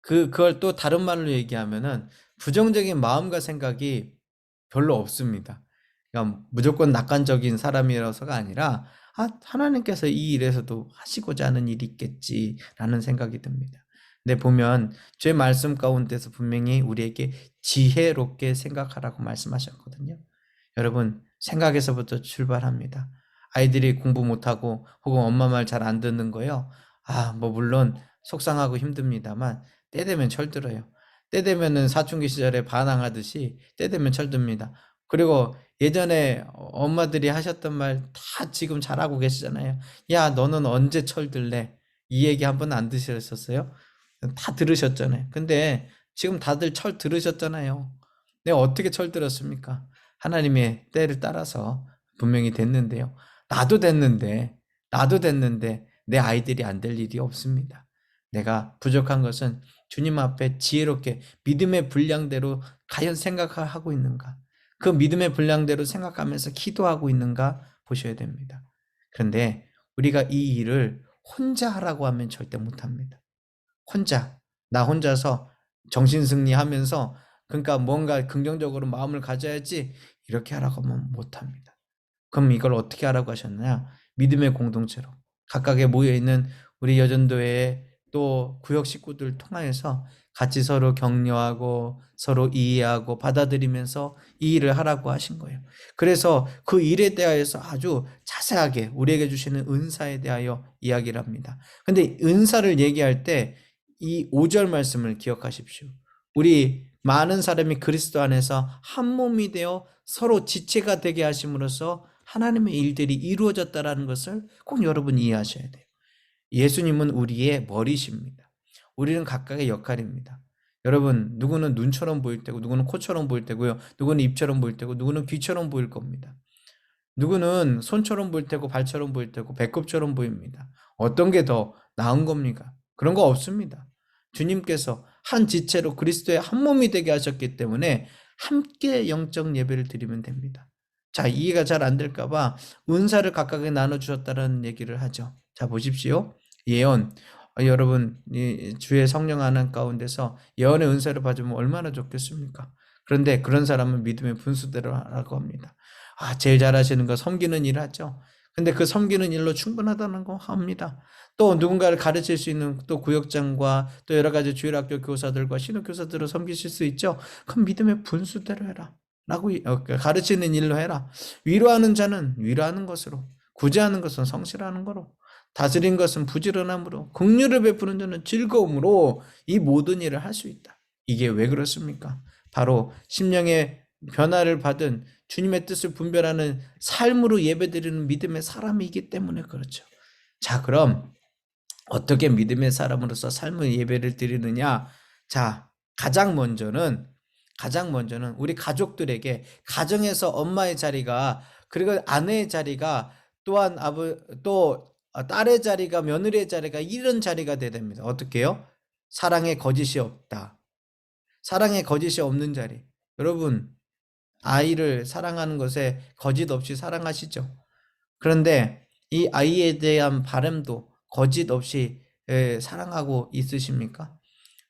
그걸 또 다른 말로 얘기하면은 부정적인 마음과 생각이 별로 없습니다. 그러니까 무조건 낙관적인 사람이라서가 아니라 하나님께서 이 일에서도 하시고자 하는 일이 있겠지라는 생각이 듭니다. 근데 보면 제 말씀 가운데서 분명히 우리에게 지혜롭게 생각하라고 말씀하셨거든요. 여러분 생각에서부터 출발합니다. 아이들이 공부 못하고 혹은 엄마 말 잘 안 듣는 거요. 물론 속상하고 힘듭니다만 때 되면 철들어요. 때 되면은 사춘기 시절에 반항하듯이 때 되면 철듭니다. 그리고 예전에 엄마들이 하셨던 말 다 지금 잘하고 계시잖아요. 야, 너는 언제 철들래? 이 얘기 한 번 안 들으셨어요? 다 들으셨잖아요. 근데 지금 다들 철 들으셨잖아요. 내가 어떻게 철들었습니까? 하나님의 때를 따라서 분명히 됐는데요. 나도 됐는데 내 아이들이 안 될 일이 없습니다. 내가 부족한 것은 주님 앞에 지혜롭게 믿음의 분량대로 과연 생각하고 있는가? 그 믿음의 분량대로 생각하면서 기도하고 있는가 보셔야 됩니다. 그런데 우리가 이 일을 혼자 하라고 하면 절대 못합니다. 나 혼자서 정신승리하면서 그러니까 뭔가 긍정적으로 마음을 가져야지 이렇게 하라고 하면 못합니다. 그럼 이걸 어떻게 하라고 하셨느냐? 믿음의 공동체로 각각에 모여있는 우리 여전도회의 또 구역 식구들 통하여서 같이 서로 격려하고 서로 이해하고 받아들이면서 이 일을 하라고 하신 거예요. 그래서 그 일에 대하여서 아주 자세하게 우리에게 주시는 은사에 대하여 이야기를 합니다. 근데 은사를 얘기할 때 이 5절 말씀을 기억하십시오. 우리 많은 사람이 그리스도 안에서 한 몸이 되어 서로 지체가 되게 하심으로써 하나님의 일들이 이루어졌다라는 것을 꼭 여러분 이해하셔야 돼요. 예수님은 우리의 머리십니다. 우리는 각각의 역할입니다. 여러분, 누구는 눈처럼 보일 때고 누구는 코처럼 보일 때고요. 누구는 입처럼 보일 때고 누구는 귀처럼 보일 겁니다. 누구는 손처럼 보일 때고 발처럼 보일 때고 배꼽처럼 보입니다. 어떤 게 더 나은 겁니까? 그런 거 없습니다. 주님께서 한 지체로 그리스도의 한 몸이 되게 하셨기 때문에 함께 영적 예배를 드리면 됩니다. 자, 이해가 잘 안 될까 봐 은사를 각각에 나눠주셨다는 얘기를 하죠. 자, 보십시오. 예언. 여러분, 주의 성령 하나님 가운데서 예언의 은사를 받으면 얼마나 좋겠습니까? 그런데 그런 사람은 믿음의 분수대로 하라고 합니다. 제일 잘하시는 거 섬기는 일 하죠. 근데 그 섬기는 일로 충분하다는 거 합니다. 또 누군가를 가르칠 수 있는 또 구역장과 또 여러 가지 주일학교 교사들과 신학교사들을 섬기실 수 있죠. 그럼 믿음의 분수대로 해라. 라고 가르치는 일로 해라. 위로하는 자는 위로하는 것으로, 구제하는 것은 성실하는 거로, 다스린 것은 부지런함으로, 긍휼을 베푸는 자는 즐거움으로 이 모든 일을 할 수 있다. 이게 왜 그렇습니까? 바로 심령의 변화를 받은 주님의 뜻을 분별하는 삶으로 예배드리는 믿음의 사람이기 때문에 그렇죠. 자, 그럼 어떻게 믿음의 사람으로서 삶의 예배를 드리느냐? 자, 가장 먼저는 우리 가족들에게 가정에서 엄마의 자리가 그리고 아내의 자리가 또한 또 딸의 자리가 며느리의 자리가 이런 자리가 돼야 됩니다. 어떻게 해요? 사랑에 거짓이 없다. 사랑에 거짓이 없는 자리. 여러분, 아이를 사랑하는 것에 거짓 없이 사랑하시죠. 그런데 이 아이에 대한 바람도 거짓 없이 사랑하고 있으십니까?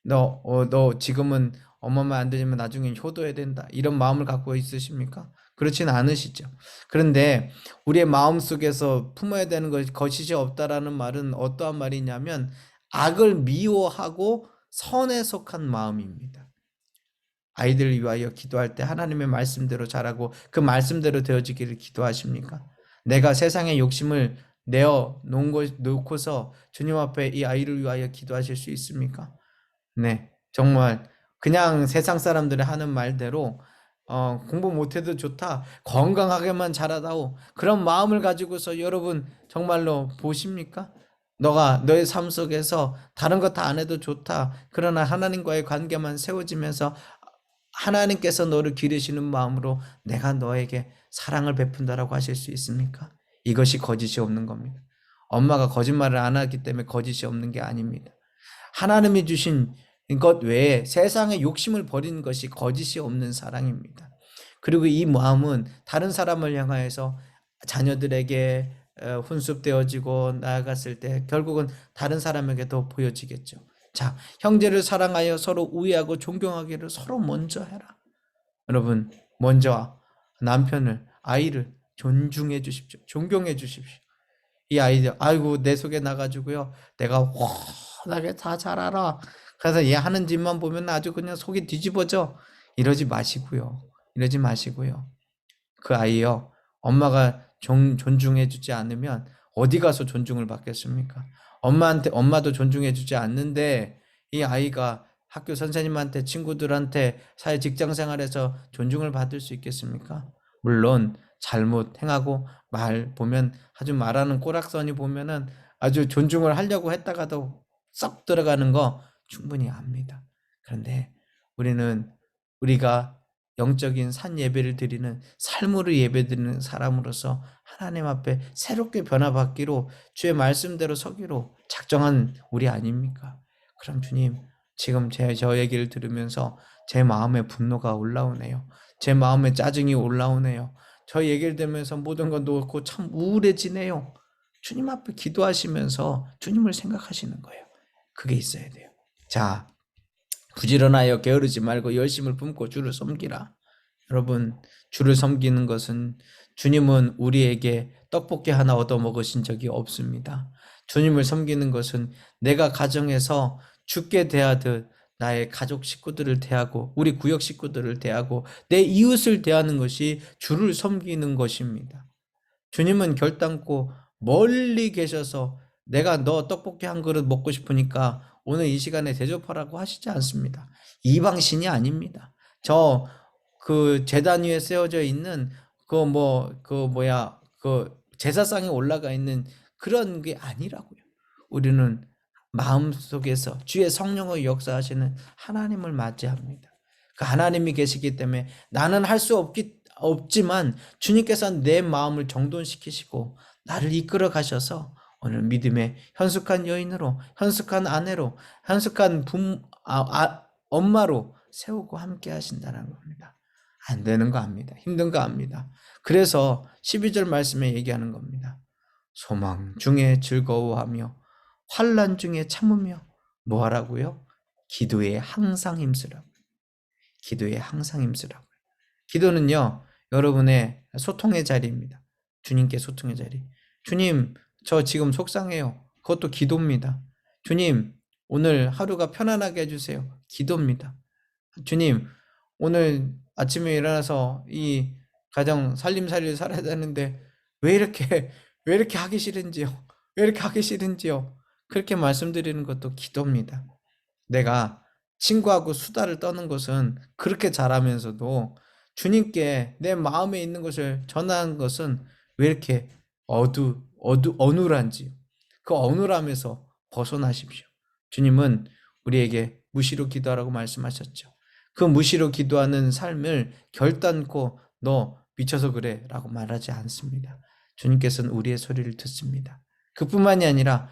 너 지금은 엄마 말 안 들으면 나중에 효도해야 된다. 이런 마음을 갖고 있으십니까? 그렇지는 않으시죠. 그런데 우리의 마음속에서 품어야 되는 것이 거짓이 없다라는 말은 어떠한 말이냐면 악을 미워하고 선에 속한 마음입니다. 아이들을 위하여 기도할 때 하나님의 말씀대로 자라고 그 말씀대로 되어지기를 기도하십니까? 내가 세상의 욕심을 놓고서 주님 앞에 이 아이를 위하여 기도하실 수 있습니까? 네, 정말 그냥 세상 사람들이 하는 말대로 공부 못해도 좋다, 건강하게만 자라다오, 그런 마음을 가지고서 여러분 정말로 보십니까? 너의 삶 속에서 다른 거 다 안 해도 좋다, 그러나 하나님과의 관계만 세워지면서 하나님께서 너를 기르시는 마음으로 내가 너에게 사랑을 베푼다라고 하실 수 있습니까? 이것이 거짓이 없는 겁니다. 엄마가 거짓말을 안 하기 때문에 거짓이 없는 게 아닙니다. 하나님이 주신 것 외에 세상의 욕심을 버리는 것이 거짓이 없는 사랑입니다. 그리고 이 마음은 다른 사람을 향하여서 자녀들에게 훈습되어지고 나아갔을 때 결국은 다른 사람에게도 보여지겠죠. 자, 형제를 사랑하여 서로 우애하고 존경하기를 서로 먼저 해라. 여러분, 먼저 남편을, 아이를 존중해 주십시오. 존경해 주십시오. 이 아이들, 아이고 내 속에 나가지고요, 내가 워낙에 다 잘 알아. 그래서 얘 하는 짓만 보면 아주 그냥 속이 뒤집어져. 이러지 마시고요. 그 아이요, 엄마가 존중해 주지 않으면 어디 가서 존중을 받겠습니까? 엄마도 존중해 주지 않는데 이 아이가 학교 선생님한테, 친구들한테, 사회 직장 생활에서 존중을 받을 수 있겠습니까? 물론 잘못 행하고 아주 말하는 꼬락서니 보면은 아주 존중을 하려고 했다가도 썩 들어가는 거 충분히 압니다. 그런데 우리가 영적인 산 예배를 드리는 삶으로 예배드리는 사람으로서 하나님 앞에 새롭게 변화받기로 주의 말씀대로 서기로 작정한 우리 아닙니까? 그럼 주님, 지금 저 얘기를 들으면서 제 마음에 분노가 올라오네요. 제 마음에 짜증이 올라오네요. 저 얘기를 들으면서 모든 건 놓고 참 우울해지네요. 주님 앞에 기도하시면서 주님을 생각하시는 거예요. 그게 있어야 돼요. 자, 부지런하여 게으르지 말고 열심을 품고 주를 섬기라. 여러분, 주를 섬기는 것은 주님은 우리에게 떡볶이 하나 얻어 먹으신 적이 없습니다. 주님을 섬기는 것은 내가 가정에서 주께 대하듯 나의 가족 식구들을 대하고 우리 구역 식구들을 대하고 내 이웃을 대하는 것이 주를 섬기는 것입니다. 주님은 결단코 멀리 계셔서 내가 너 떡볶이 한 그릇 먹고 싶으니까 오늘 이 시간에 대접하라고 하시지 않습니다. 이방신이 아닙니다. 그 제단 위에 세워져 있는 그 제사상에 올라가 있는 그런 게 아니라고요. 우리는 마음속에서 주의 성령의 역사하시는 하나님을 맞이합니다. 그 하나님이 계시기 때문에 나는 할 수 없지만 주님께서 내 마음을 정돈시키시고 나를 이끌어 가셔서 오늘 믿음의 현숙한 여인으로, 현숙한 아내로, 현숙한 엄마로 세우고 함께 하신다는 겁니다. 안 되는 거 압니다. 힘든 거 압니다. 그래서 12절 말씀에 얘기하는 겁니다. 소망 중에 즐거워하며 환난 중에 참으며 뭐 하라고요? 기도에 항상 힘쓰라고. 기도에 항상 힘쓰라고. 기도는요, 여러분의 소통의 자리입니다. 주님께 소통의 자리. 주님, 저 지금 속상해요. 그것도 기도입니다. 주님, 오늘 하루가 편안하게 해주세요. 기도입니다. 주님, 오늘 아침에 일어나서 이 가정 살림살이를 살아야 되는데 왜 이렇게 하기 싫은지요? 왜 이렇게 하기 싫은지요? 그렇게 말씀드리는 것도 기도입니다. 내가 친구하고 수다를 떠는 것은 그렇게 잘하면서도 주님께 내 마음에 있는 것을 전하는 것은 왜 이렇게 어눌한지 그 어눌함에서 벗어나십시오. 주님은 우리에게 무시로 기도하라고 말씀하셨죠. 그 무시로 기도하는 삶을 결단코 너 미쳐서 그래 라고 말하지 않습니다. 주님께서는 우리의 소리를 듣습니다. 그뿐만이 아니라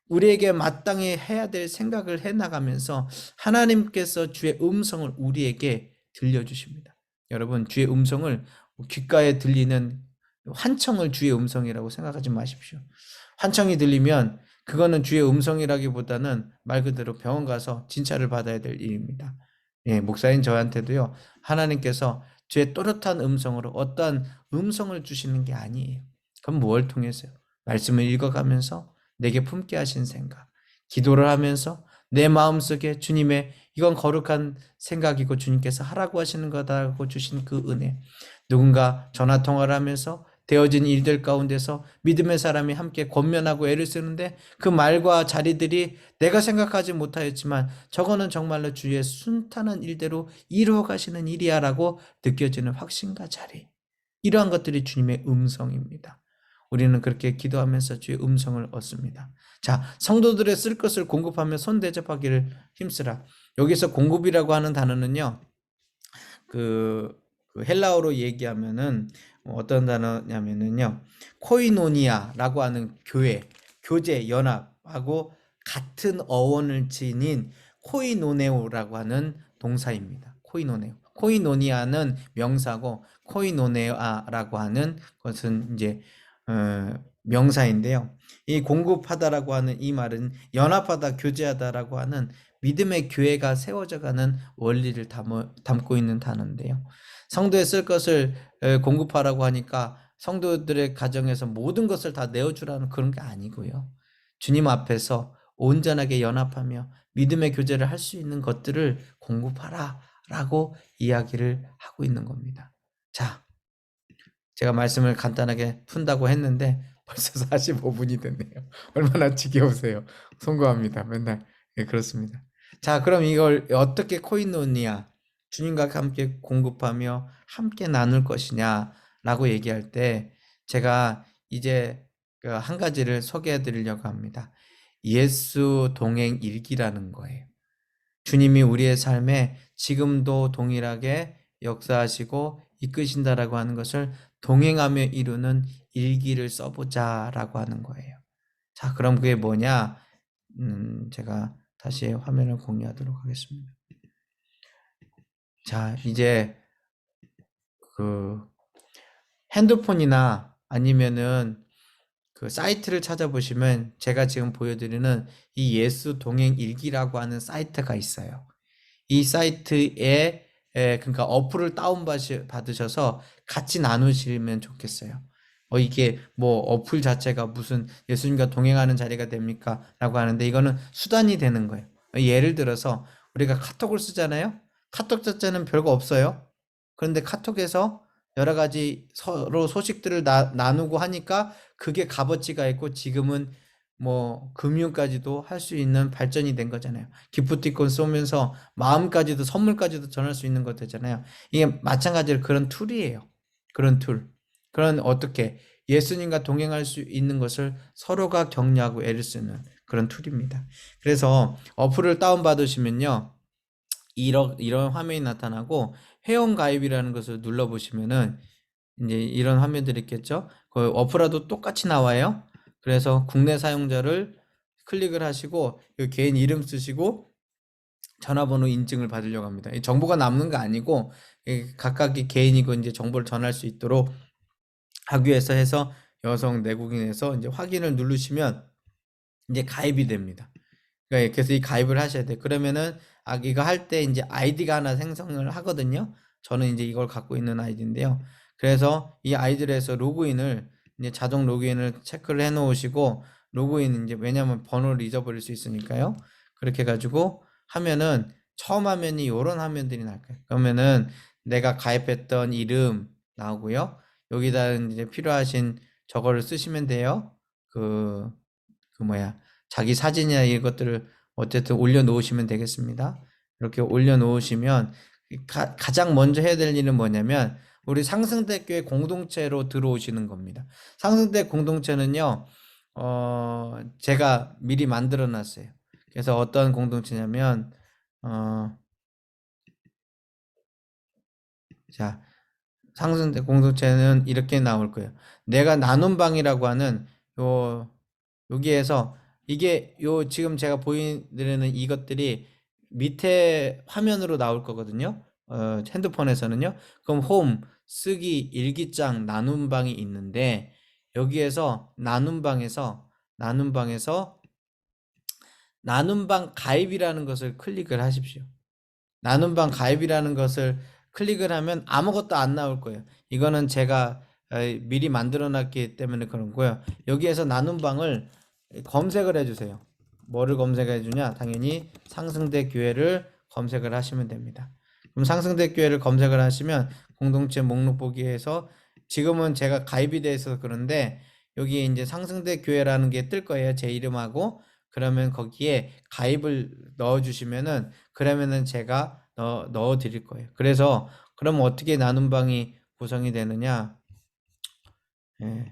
우리에게 마땅히 해야 될 생각을 해나가면서 하나님께서 주의 음성을 우리에게 들려주십니다. 여러분, 주의 음성을 귓가에 들리는 환청을 주의 음성이라고 생각하지 마십시오. 환청이 들리면 그거는 주의 음성이라기보다는 말 그대로 병원 가서 진찰을 받아야 될 일입니다. 예, 목사인 저한테도요, 하나님께서 주의 또렷한 음성으로 어떠한 음성을 주시는 게 아니에요. 그럼 뭘 통해서요? 말씀을 읽어가면서 내게 품게 하신 생각, 기도를 하면서 내 마음속에 주님의 이건 거룩한 생각이고 주님께서 하라고 하시는 거다라고 주신 그 은혜, 누군가 전화통화를 하면서 되어진 일들 가운데서 믿음의 사람이 함께 권면하고 애를 쓰는데 그 말과 자리들이 내가 생각하지 못하였지만 저거는 정말로 주의 순탄한 일대로 이루어 가시는 일이야 라고 느껴지는 확신과 자리, 이러한 것들이 주님의 음성입니다. 우리는 그렇게 기도하면서 주의 음성을 얻습니다. 자, 성도들의 쓸 것을 공급하며 손 대접하기를 힘쓰라. 여기서 공급이라고 하는 단어는요, 그 헬라어로 얘기하면은 어떤 단어냐면은요, 코이노니아라고 하는 교제, 연합하고 같은 어원을 지닌 코이노네오라고 하는 동사입니다. 코이노니아는 명사고 코이노네아라고 하는 것은 이제 명사인데요. 이 공급하다라고 하는 이 말은 연합하다, 교제하다라고 하는 믿음의 교회가 세워져가는 원리를 담고 있는 단어인데요. 성도에 쓸 것을 공급하라고 하니까 성도들의 가정에서 모든 것을 다 내어주라는 그런 게 아니고요. 주님 앞에서 온전하게 연합하며 믿음의 교제를 할 수 있는 것들을 공급하라 라고 이야기를 하고 있는 겁니다. 자, 제가 말씀을 간단하게 푼다고 했는데 벌써 45분이 됐네요. 얼마나 지겨우세요. 송구합니다. 맨날. 예, 그렇습니다. 자, 그럼 이걸 어떻게 코이노니아, 주님과 함께 공급하며 함께 나눌 것이냐 라고 얘기할 때 제가 이제 한 가지를 소개해 드리려고 합니다. 예수 동행 일기라는 거예요. 주님이 우리의 삶에 지금도 동일하게 역사하시고 이끄신다라고 하는 것을 동행하며 이루는 일기를 써보자라고 하는 거예요. 자, 그럼 그게 뭐냐? 제가 다시 화면을 공유하도록 하겠습니다. 자, 이제 그 핸드폰이나 아니면은 그 사이트를 찾아보시면 제가 지금 보여드리는 이 예수 동행 일기라고 하는 사이트가 있어요. 이 사이트에 그러니까 어플을 받으셔서 같이 나누시면 좋겠어요. 이게 뭐 어플 자체가 무슨 예수님과 동행하는 자리가 됩니까? 라고 하는데 이거는 수단이 되는 거예요. 예를 들어서 우리가 카톡을 쓰잖아요. 카톡 자체는 별거 없어요. 그런데 카톡에서 여러 가지 서로 소식들을 나누고 하니까 그게 값어치가 있고 지금은 뭐 금융까지도 할 수 있는 발전이 된 거잖아요. 기프티콘 쏘면서 마음까지도 선물까지도 전할 수 있는 것 되잖아요. 이게 마찬가지로 그런 툴이에요. 그런 툴. 그런 어떻게 예수님과 동행할 수 있는 것을 서로가 격려하고 애를 쓰는 그런 툴입니다. 그래서 어플을 다운받으시면요. 이런 화면이 나타나고 회원 가입이라는 것을 눌러보시면은 이제 이런 화면들이 있겠죠. 그 어플화도 똑같이 나와요. 그래서 국내 사용자를 클릭을 하시고 개인 이름 쓰시고 전화번호 인증을 받으려고 합니다. 이 정보가 남는 거 아니고 각각의 개인이고 이제 정보를 전할 수 있도록 하기 위해서 해서 여성 내국인에서 이제 확인을 누르시면 이제 가입이 됩니다. 그래서 이 가입을 하셔야 돼요. 그러면은 이거 할 때 이제 아이디가 하나 생성을 하거든요. 저는 이제 이걸 갖고 있는 아이디인데요. 그래서 이 아이디를 해서 로그인을 이제 자동 로그인을 체크를 해 놓으시고 로그인 이제 왜냐면 번호를 잊어버릴 수 있으니까요. 그렇게 가지고 하면은 처음 화면이 요런 화면들이 날 거예요. 그러면은 내가 가입했던 이름 나오고요. 여기다 이제 필요하신 저거를 쓰시면 돼요. 자기 사진이나 이것들을 어쨌든 올려놓으시면 되겠습니다. 이렇게 올려놓으시면 가장 먼저 해야 될 일은 뭐냐면 우리 상승대교회 공동체로 들어오시는 겁니다. 상승대 공동체는요, 제가 미리 만들어 놨어요. 그래서 어떤 공동체냐면, 자, 상승대 공동체는 이렇게 나올 거예요. 내가 나눔 방이라고 하는 여기에서 이게 지금 제가 보여드리는 이것들이 밑에 화면으로 나올 거거든요. 핸드폰에서는요. 그럼 홈, 쓰기, 일기장, 나눔방이 있는데 여기에서 나눔방에서 나눔방 가입이라는 것을 클릭을 하십시오. 나눔방 가입이라는 것을 클릭을 하면 아무것도 안 나올 거예요. 이거는 제가 미리 만들어 놨기 때문에 그런 거예요. 여기에서 나눔방을 검색을 해주세요. 뭐를 검색해 주냐? 당연히 상승대 교회를 검색을 하시면 됩니다. 그럼 상승대 교회를 검색을 하시면 공동체 목록 보기에서 지금은 제가 가입이 돼 있어서 그런데 여기에 이제 상승대 교회라는 게 뜰 거예요. 제 이름하고. 그러면 거기에 가입을 넣어 주시면은 그러면은 제가 넣어 드릴 거예요. 그래서 그럼 어떻게 나눔방이 구성이 되느냐? 예.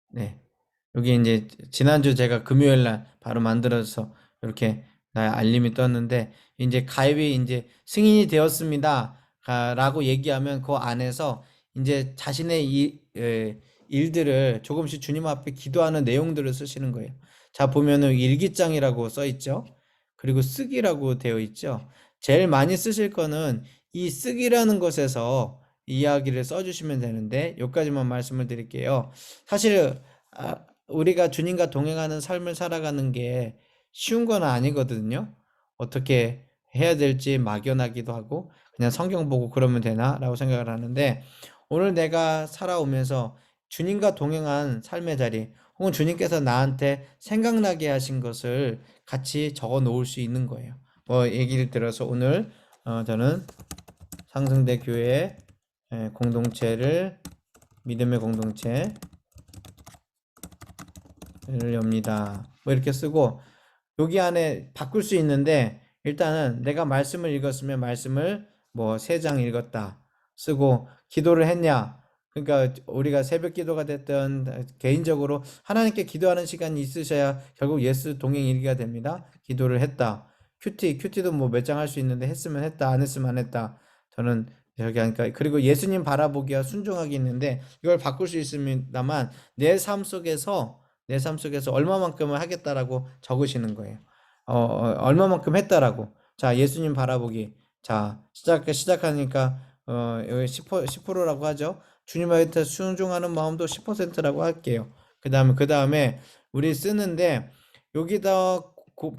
네. 여기 이제 지난주 제가 금요일 날 바로 만들어서 이렇게 알림이 떴는데 이제 가입이 이제 승인이 되었습니다. 라고 얘기하면 그 안에서 이제 자신의 일들을 조금씩 주님 앞에 기도하는 내용들을 쓰시는 거예요. 자, 보면은 일기장이라고 써 있죠. 그리고 쓰기라고 되어 있죠. 제일 많이 쓰실 거는 이 쓰기라는 것에서 이야기를 써주시면 되는데 여기까지만 말씀을 드릴게요. 사실 우리가 주님과 동행하는 삶을 살아가는 게 쉬운 건 아니거든요. 어떻게 해야 될지 막연하기도 하고 그냥 성경 보고 그러면 되나? 라고 생각을 하는데 오늘 내가 살아오면서 주님과 동행한 삶의 자리 혹은 주님께서 나한테 생각나게 하신 것을 같이 적어 놓을 수 있는 거예요. 얘기를 들어서 오늘 저는 상승대 교회 공동체를 믿음의 공동체를 엽니다. 이렇게 쓰고 여기 안에 바꿀 수 있는데 일단은 내가 말씀을 읽었으면 말씀을 3장 읽었다 쓰고 기도를 했냐 그러니까 우리가 새벽 기도가 됐든 개인적으로 하나님께 기도하는 시간이 있으셔야 결국 예수 동행 일기가 됩니다. 기도를 했다. 큐티도 뭐 몇 장 할 수 있는데 했으면 했다, 안 했으면 안 했다. 저는 저기 하니까 그리고 예수님 바라보기와 순종하기 있는데 이걸 바꿀 수 있습니다만 내 삶 속에서 얼마만큼을 하겠다라고 적으시는 거예요. 얼마만큼 했다라고. 자, 예수님 바라보기. 자, 시작하니까 여기 10%라고 하죠. 주님한테 순종하는 마음도 10%라고 할게요. 그 다음에 우리 쓰는데 여기다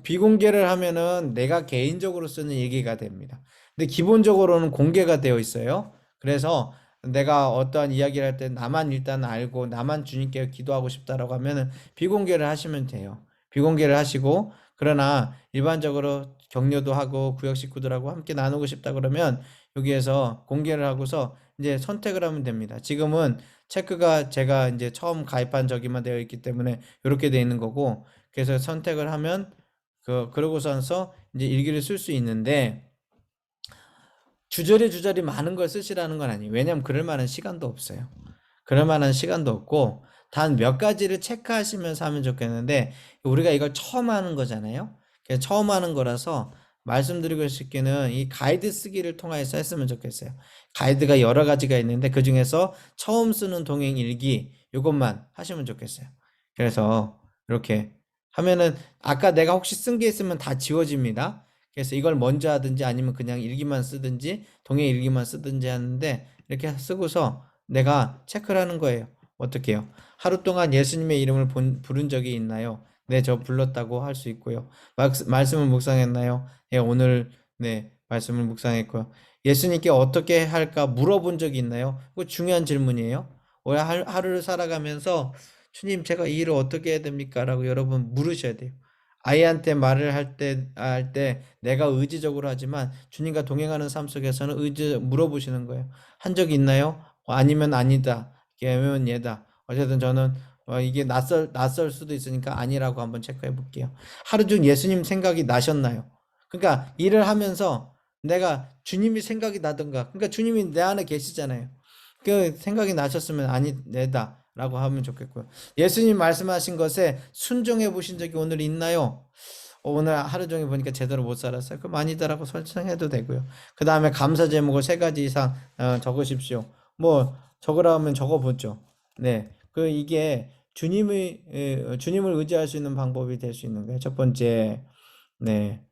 비공개를 하면은 내가 개인적으로 쓰는 얘기가 됩니다. 근데 기본적으로는 공개가 되어 있어요. 그래서 내가 어떠한 이야기를 할 때 나만 일단 알고 나만 주님께 기도하고 싶다라고 하면은 비공개를 하시면 돼요. 비공개를 하시고 그러나 일반적으로 격려도 하고 구역 식구들하고 함께 나누고 싶다 그러면 여기에서 공개를 하고서 이제 선택을 하면 됩니다. 지금은 체크가 제가 이제 처음 가입한 저기만 되어 있기 때문에 이렇게 되어 있는 거고 그래서 선택을 하면 그러고서서 이제 일기를 쓸 수 있는데 주저리 많은 걸 쓰시라는 건 아니에요. 왜냐하면 그럴 만한 시간도 없어요. 그럴 만한 시간도 없고 단 몇 가지를 체크하시면서 하면 좋겠는데 우리가 이걸 처음 하는 거잖아요. 그래서 처음 하는 거라서 말씀드리고 싶기는 이 가이드 쓰기를 통해서 했으면 좋겠어요. 가이드가 여러 가지가 있는데 그 중에서 처음 쓰는 동행 일기 이것만 하시면 좋겠어요. 그래서 이렇게 하면은 아까 내가 혹시 쓴 게 있으면 다 지워집니다. 그래서 이걸 먼저 하든지 아니면 그냥 일기만 쓰든지 동행 일기만 쓰든지 하는데 이렇게 쓰고서 내가 체크를 하는 거예요. 어떻게 해요? 하루 동안 예수님의 이름을 부른 적이 있나요? 네, 저 불렀다고 할 수 있고요. 말씀을 묵상했나요? 예, 오늘 네, 말씀을 묵상했고요. 예수님께 어떻게 할까 물어본 적이 있나요? 그거 중요한 질문이에요. 오늘 하루를 살아가면서 주님, 제가 이 일을 어떻게 해야 됩니까? 라고 여러분 물으셔야 돼요. 아이한테 말을 할 때 내가 의지적으로 하지만 주님과 동행하는 삶 속에서는 물어보시는 거예요. 한 적이 있나요? 아니면 아니다. 예면 예다. 어쨌든 저는 이게 낯설 수도 있으니까 아니라고 한번 체크해 볼게요. 하루 중 예수님 생각이 나셨나요? 그러니까 일을 하면서 내가 주님이 생각이 나던가. 그러니까 주님이 내 안에 계시잖아요. 그 생각이 나셨으면 아니 내다라고 하면 좋겠고요. 예수님 말씀하신 것에 순종해 보신 적이 오늘 있나요? 오늘 하루 종일 보니까 제대로 못 살았어요. 그럼 아니다라고 설정해도 되고요. 그 다음에 감사 제목을 3가지 이상 적으십시오. 뭐 적으라 하면 적어보죠. 네, 이게 주님을 의지할 수 있는 방법이 될 수 있는 거예요. 첫 번째, 네,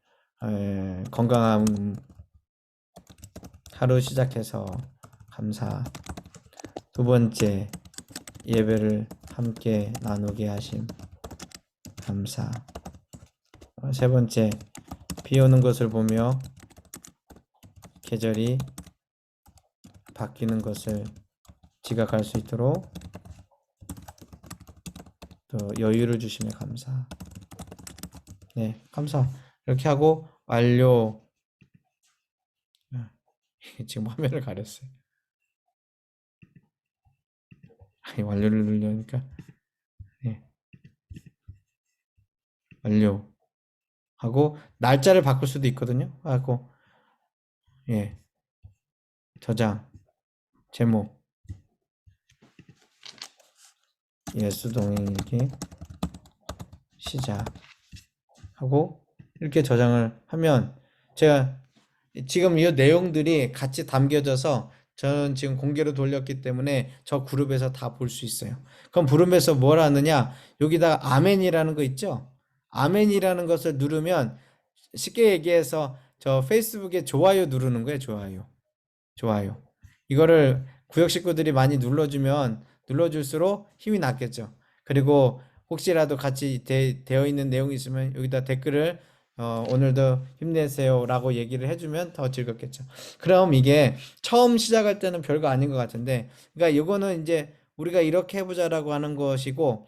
건강한 하루 시작해서 감사. 두 번째, 예배를 함께 나누게 하심 감사. 세 번째, 비 오는 것을 보며 계절이 바뀌는 것을 지각할 수 있도록 또 여유를 주시며 감사. 네, 감사. 이렇게 하고 완료. 지금 화면을 가렸어요. 완료를 누르니까 네. 완료 하고 날짜를 바꿀 수도 있거든요. 하고 예, 저장 제목 예수 동행일기 시작하고 이렇게 저장을 하면 제가 지금 이 내용들이 같이 담겨져서 저는 지금 공개로 돌렸기 때문에 저 그룹에서 다 볼 수 있어요. 그럼 그룹에서 뭘 하느냐? 여기다가 아멘이라는 거 있죠? 아멘이라는 것을 누르면 쉽게 얘기해서 저 페이스북에 좋아요 누르는 거예요. 좋아요. 이거를 구역 식구들이 많이 눌러줄수록 힘이 났겠죠. 그리고 혹시라도 같이 되어 있는 내용이 있으면 여기다 댓글을 오늘도 힘내세요 라고 얘기를 해주면 더 즐겁겠죠. 그럼 이게 처음 시작할 때는 별거 아닌 것 같은데 그러니까 이거는 이제 우리가 이렇게 해보자라고 하는 것이고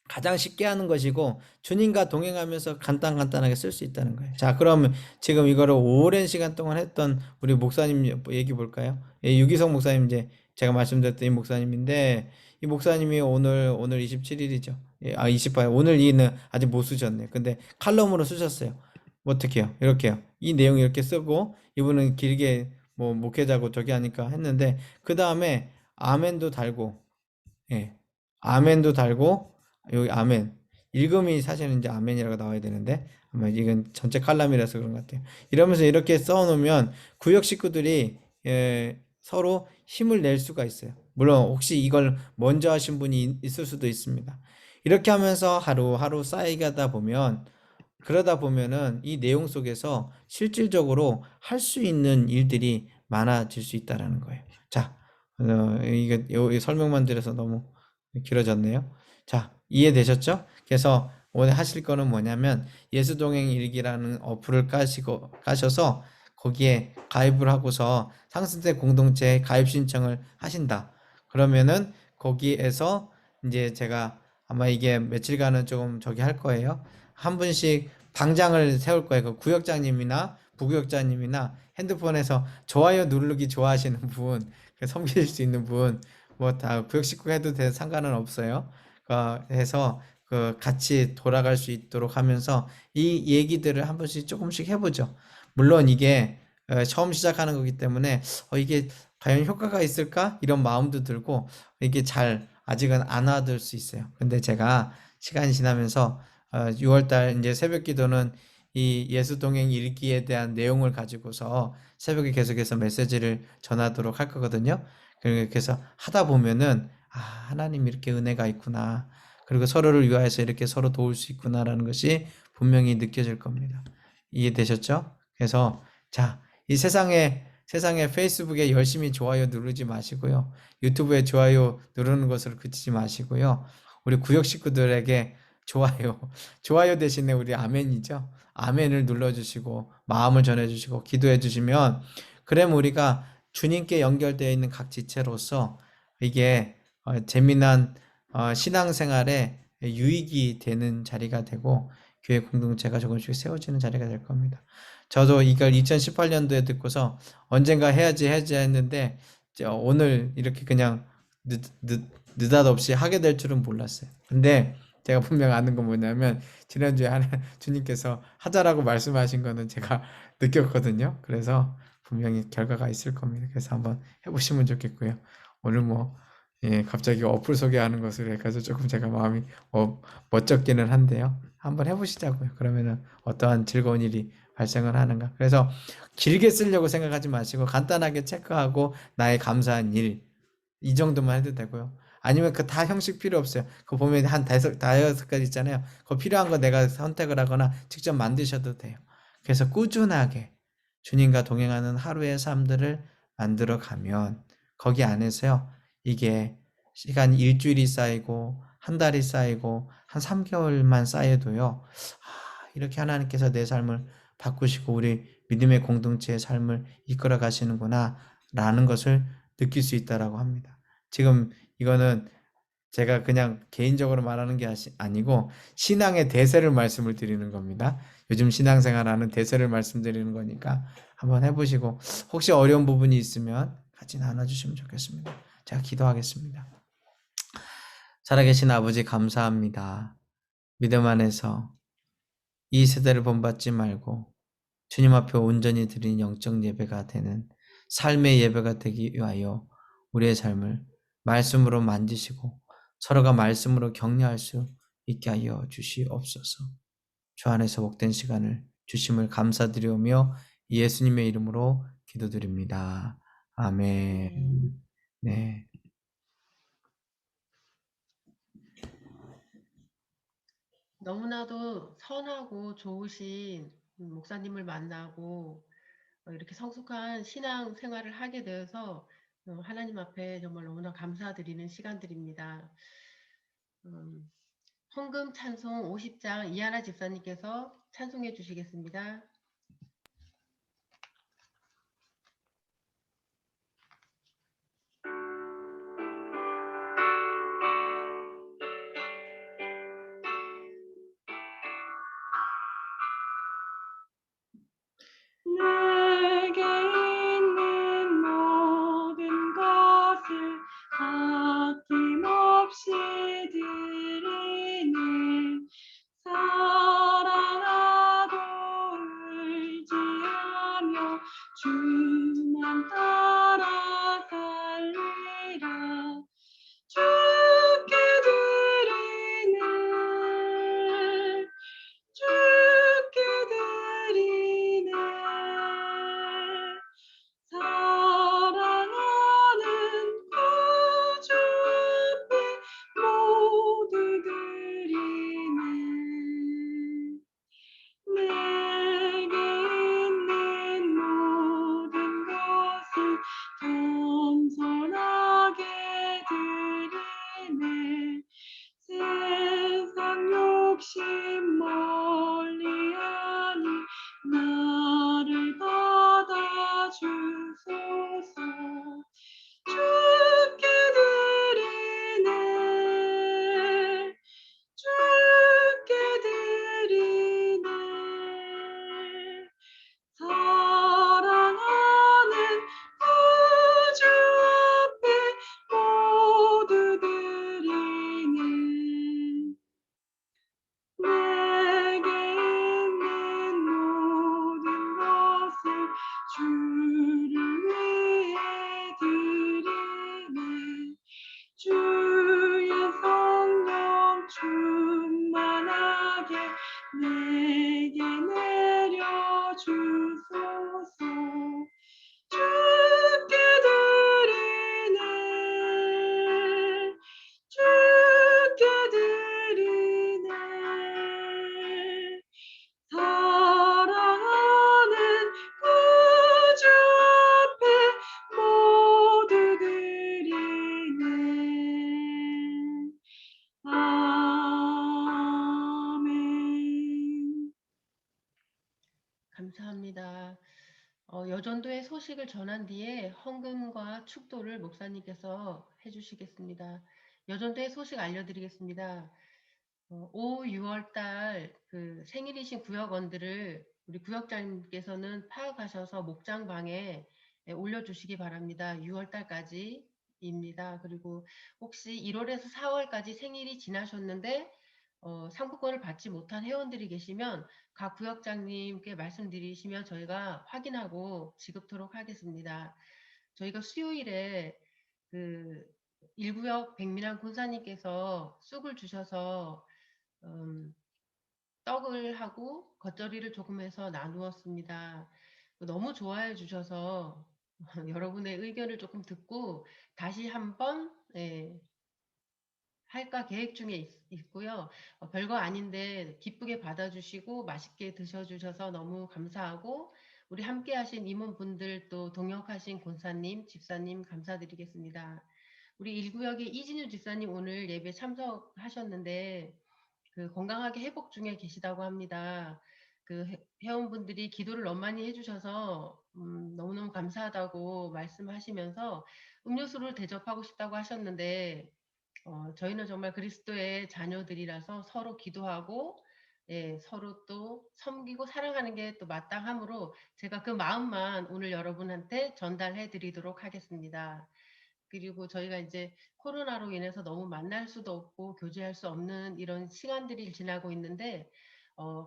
가장 쉽게 하는 것이고 주님과 동행하면서 간단하게 쓸 수 있다는 거예요. 자, 그럼 지금 이거를 오랜 시간 동안 했던 우리 목사님 얘기 볼까요? 예, 유기성 목사님 이제 제가 말씀드렸던 이 목사님인데 이 목사님이 오늘 27일이죠. 예, 28일 오늘 이는 아직 못 쓰셨네. 근데 칼럼으로 쓰셨어요. 어떻게 해요? 이렇게요. 이 내용 이렇게 쓰고 이분은 길게 뭐 목회자고 저기 하니까 했는데 그 다음에 아멘도 달고, 예, 아멘도 달고, 여기 아멘. 읽음이 사실은 이제 아멘이라고 나와야 되는데, 아마 이건 전체 칼럼이라서 그런 것 같아요. 이러면서 이렇게 써놓으면 구역 식구들이 서로 힘을 낼 수가 있어요. 물론 혹시 이걸 먼저 하신 분이 있을 수도 있습니다. 이렇게 하면서 하루하루 쌓이다 보면, 그러다 보면은 이 내용 속에서 실질적으로 할 수 있는 일들이 많아질 수 있다라는 거예요. 자, 이게 이 설명만 드려서 너무 길어졌네요. 자, 이해되셨죠? 그래서 오늘 하실 거는 뭐냐면 예수동행 일기라는 어플을 까셔서 거기에 가입을 하고서 상승세 공동체에 가입 신청을 하신다. 그러면은 거기에서 이제 제가 아마 이게 며칠간은 조금 저기 할 거예요. 한 분씩 방장을 세울 거예요. 그 구역장님이나 부구역장님이나 핸드폰에서 좋아요 누르기 좋아하시는 분, 섬기실 수 있는 분, 뭐 다 구역 식구 해도 상관은 없어요. 해서 그 같이 돌아갈 수 있도록 하면서 이 얘기들을 한 번씩 조금씩 해보죠. 물론 이게 처음 시작하는 거기 때문에 이게 과연 효과가 있을까? 이런 마음도 들고 이게 잘 아직은 안 와닿을 수 있어요. 근데 제가 시간이 지나면서 6월달 이제 새벽 기도는 이 예수 동행 일기에 대한 내용을 가지고서 새벽에 계속해서 메시지를 전하도록 할 거거든요. 그래서 하다 보면은 하나님 이렇게 은혜가 있구나. 그리고 서로를 위하여서 이렇게 서로 도울 수 있구나라는 것이 분명히 느껴질 겁니다. 이해되셨죠? 그래서 자, 이 세상에 페이스북에 열심히 좋아요 누르지 마시고요. 유튜브에 좋아요 누르는 것으로 그치지 마시고요. 우리 구역 식구들에게 좋아요 대신에 우리 아멘이죠. 아멘을 눌러주시고 마음을 전해주시고 기도해주시면 그러면 우리가 주님께 연결되어 있는 각 지체로서 이게 재미난 신앙생활에 유익이 되는 자리가 되고 교회 공동체가 조금씩 세워지는 자리가 될 겁니다. 저도 이걸 2018년도에 듣고서 언젠가 해야지 했는데 오늘 이렇게 그냥 느닷없이 하게 될 줄은 몰랐어요. 근데 제가 분명 아는 건 뭐냐면 지난주에 주님께서 하자라고 말씀하신 거는 제가 느꼈거든요. 그래서 분명히 결과가 있을 겁니다. 그래서 한번 해보시면 좋겠고요. 오늘 갑자기 어플 소개하는 것으로 해서 조금 제가 마음이 멋쩍기는 한데요. 한번 해보시자고요. 그러면은 어떠한 즐거운 일이 발생을 하는가. 그래서 길게 쓰려고 생각하지 마시고 간단하게 체크하고 나의 감사한 일, 이 정도만 해도 되고요. 아니면 그 다 형식 필요 없어요. 그거 보면 한 다여섯 가지 있잖아요. 그거 필요한 거 내가 선택을 하거나 직접 만드셔도 돼요. 그래서 꾸준하게 주님과 동행하는 하루의 삶들을 만들어 가면 거기 안에서요. 이게 시간 일주일이 쌓이고 한 달이 쌓이고 한 3개월만 쌓여도요. 이렇게 하나님께서 내 삶을 바꾸시고 우리 믿음의 공동체의 삶을 이끌어 가시는구나 라는 것을 느낄 수 있다라고 합니다. 지금 이거는 제가 그냥 개인적으로 말하는 게 아니고 신앙의 대세를 말씀을 드리는 겁니다. 요즘 신앙생활하는 대세를 말씀드리는 거니까 한번 해보시고 혹시 어려운 부분이 있으면 같이 나눠주시면 좋겠습니다. 제가 기도하겠습니다. 살아계신 아버지 감사합니다. 믿음 안에서 이 세대를 본받지 말고 주님 앞에 온전히 드린 영적 예배가 되는 삶의 예배가 되기 위하여 우리의 삶을 말씀으로 만지시고 서로가 말씀으로 격려할 수 있게 하여 주시옵소서. 주 안에서 복된 시간을 주심을 감사드리오며 예수님의 이름으로 기도드립니다. 아멘. 네. 너무나도 선하고 좋으신 목사님을 만나고 이렇게 성숙한 신앙 생활을 하게 되어서 하나님 앞에 정말 너무나 감사드리는 시간들입니다. 헌금 찬송 50장 이하나 집사님께서 찬송해 주시겠습니다. 내게 있는 모든 것을 아낌없이 드리네. 사랑하고 감사합니다. 여전도의 소식을 전한 뒤에 헌금과 축도를 목사님께서 해주시겠습니다. 여전도의 소식 알려드리겠습니다. 5, 6월 달 그 생일이신 구역원들을 우리 구역장님께서는 파악하셔서 목장방에 올려주시기 바랍니다. 6월 달까지입니다. 그리고 혹시 1월에서 4월까지 생일이 지나셨는데 상품권을 받지 못한 회원들이 계시면 각 구역장님께 말씀드리시면 저희가 확인하고 지급토록 하겠습니다. 저희가 수요일에 그 1구역 백민환 군사님께서 쑥을 주셔서 떡을 하고 겉절이를 조금 해서 나누었습니다. 너무 좋아해 주셔서 여러분의 의견을 조금 듣고 다시 한번 할까 계획 중에 있고요. 별거 아닌데 기쁘게 받아주시고 맛있게 드셔주셔서 너무 감사하고 우리 함께 하신 임원분들 또 동역하신 권사님, 집사님 감사드리겠습니다. 우리 1구역의 이진유 집사님 오늘 예배 참석하셨는데 그 건강하게 회복 중에 계시다고 합니다. 그 회원분들이 기도를 너무 많이 해주셔서 너무너무 감사하다고 말씀하시면서 음료수를 대접하고 싶다고 하셨는데 저희는 정말 그리스도의 자녀들이라서 서로 기도하고 서로 또 섬기고 사랑하는 게 또 마땅하므로 제가 그 마음만 오늘 여러분한테 전달해 드리도록 하겠습니다. 그리고 저희가 이제 코로나로 인해서 너무 만날 수도 없고 교제할 수 없는 이런 시간들이 지나고 있는데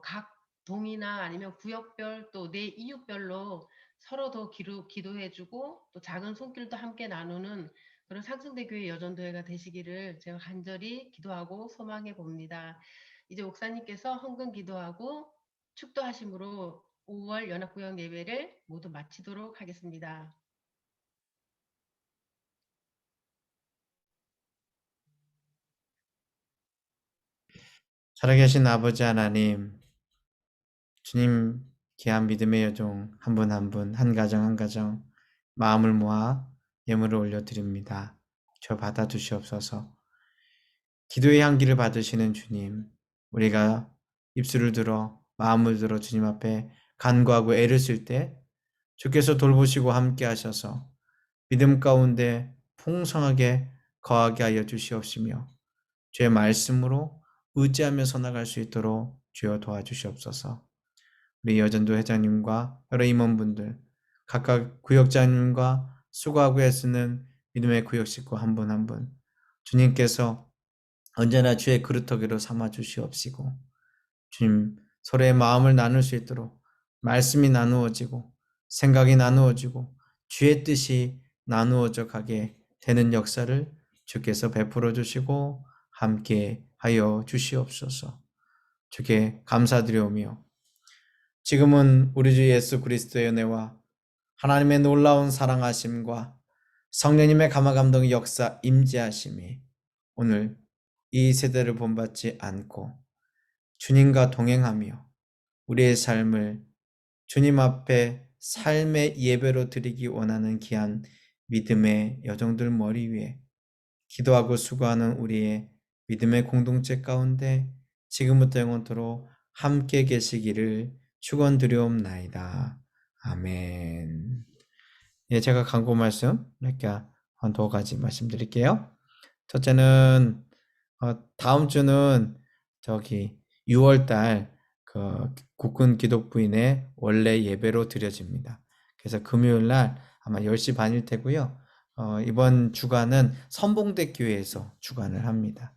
각 동이나 아니면 구역별 또 내 이웃별로 서로 더 기도해주고 또 작은 손길도 함께 나누는 그런 상승대 교회 여전도회가 되시기를 제가 간절히 기도하고 소망해 봅니다. 이제 목사님께서 헌금 기도하고 축도하심으로 5월 연합구역 예배를 모두 마치도록 하겠습니다. 살아계신 아버지 하나님, 주님 귀한 믿음의 여종 한 분 한 분, 한 가정 한 가정 마음을 모아 예물을 올려드립니다. 저 받아주시옵소서. 기도의 향기를 받으시는 주님, 우리가 입술을 들어 마음을 들어 주님 앞에 간구하고 애를 쓸 때 주께서 돌보시고 함께 하셔서 믿음 가운데 풍성하게 거하게 하여 주시옵시며 주의 말씀으로 의지하면서 나갈 수 있도록 주여 도와주시옵소서. 우리 여전도 회장님과 여러 임원분들, 각각 구역장님과 수고하고 애쓰는 믿음의 구역 식구 한 분 한 분, 주님께서 언제나 주의 그루터기로 삼아 주시옵시고, 주님 서로의 마음을 나눌 수 있도록 말씀이 나누어지고 생각이 나누어지고 주의 뜻이 나누어져 가게 되는 역사를 주께서 베풀어 주시고 함께 하여 주시옵소서. 주께 감사드리오며 지금은 우리 주 예수 그리스도의 은혜와 하나님의 놀라운 사랑하심과 성령님의 감화감동 역사 임재하심이 오늘 이 세대를 본받지 않고 주님과 동행하며 우리의 삶을 주님 앞에 삶의 예배로 드리기 원하는 귀한 믿음의 여정들 머리 위에 기도하고 수고하는 우리의 믿음의 공동체 가운데 지금부터 영원토록 함께 계시기를 축원드리옵나이다. 아멘. 예, 제가 광고 말씀 몇 개, 한 두 가지 말씀드릴게요. 첫째는 다음 주는 6월달 그 국군 기독부인의 원래 예배로 드려집니다. 그래서 금요일 날 아마 10시 반일 테고요. 이번 주간은 선봉대 교회에서 주간을 합니다.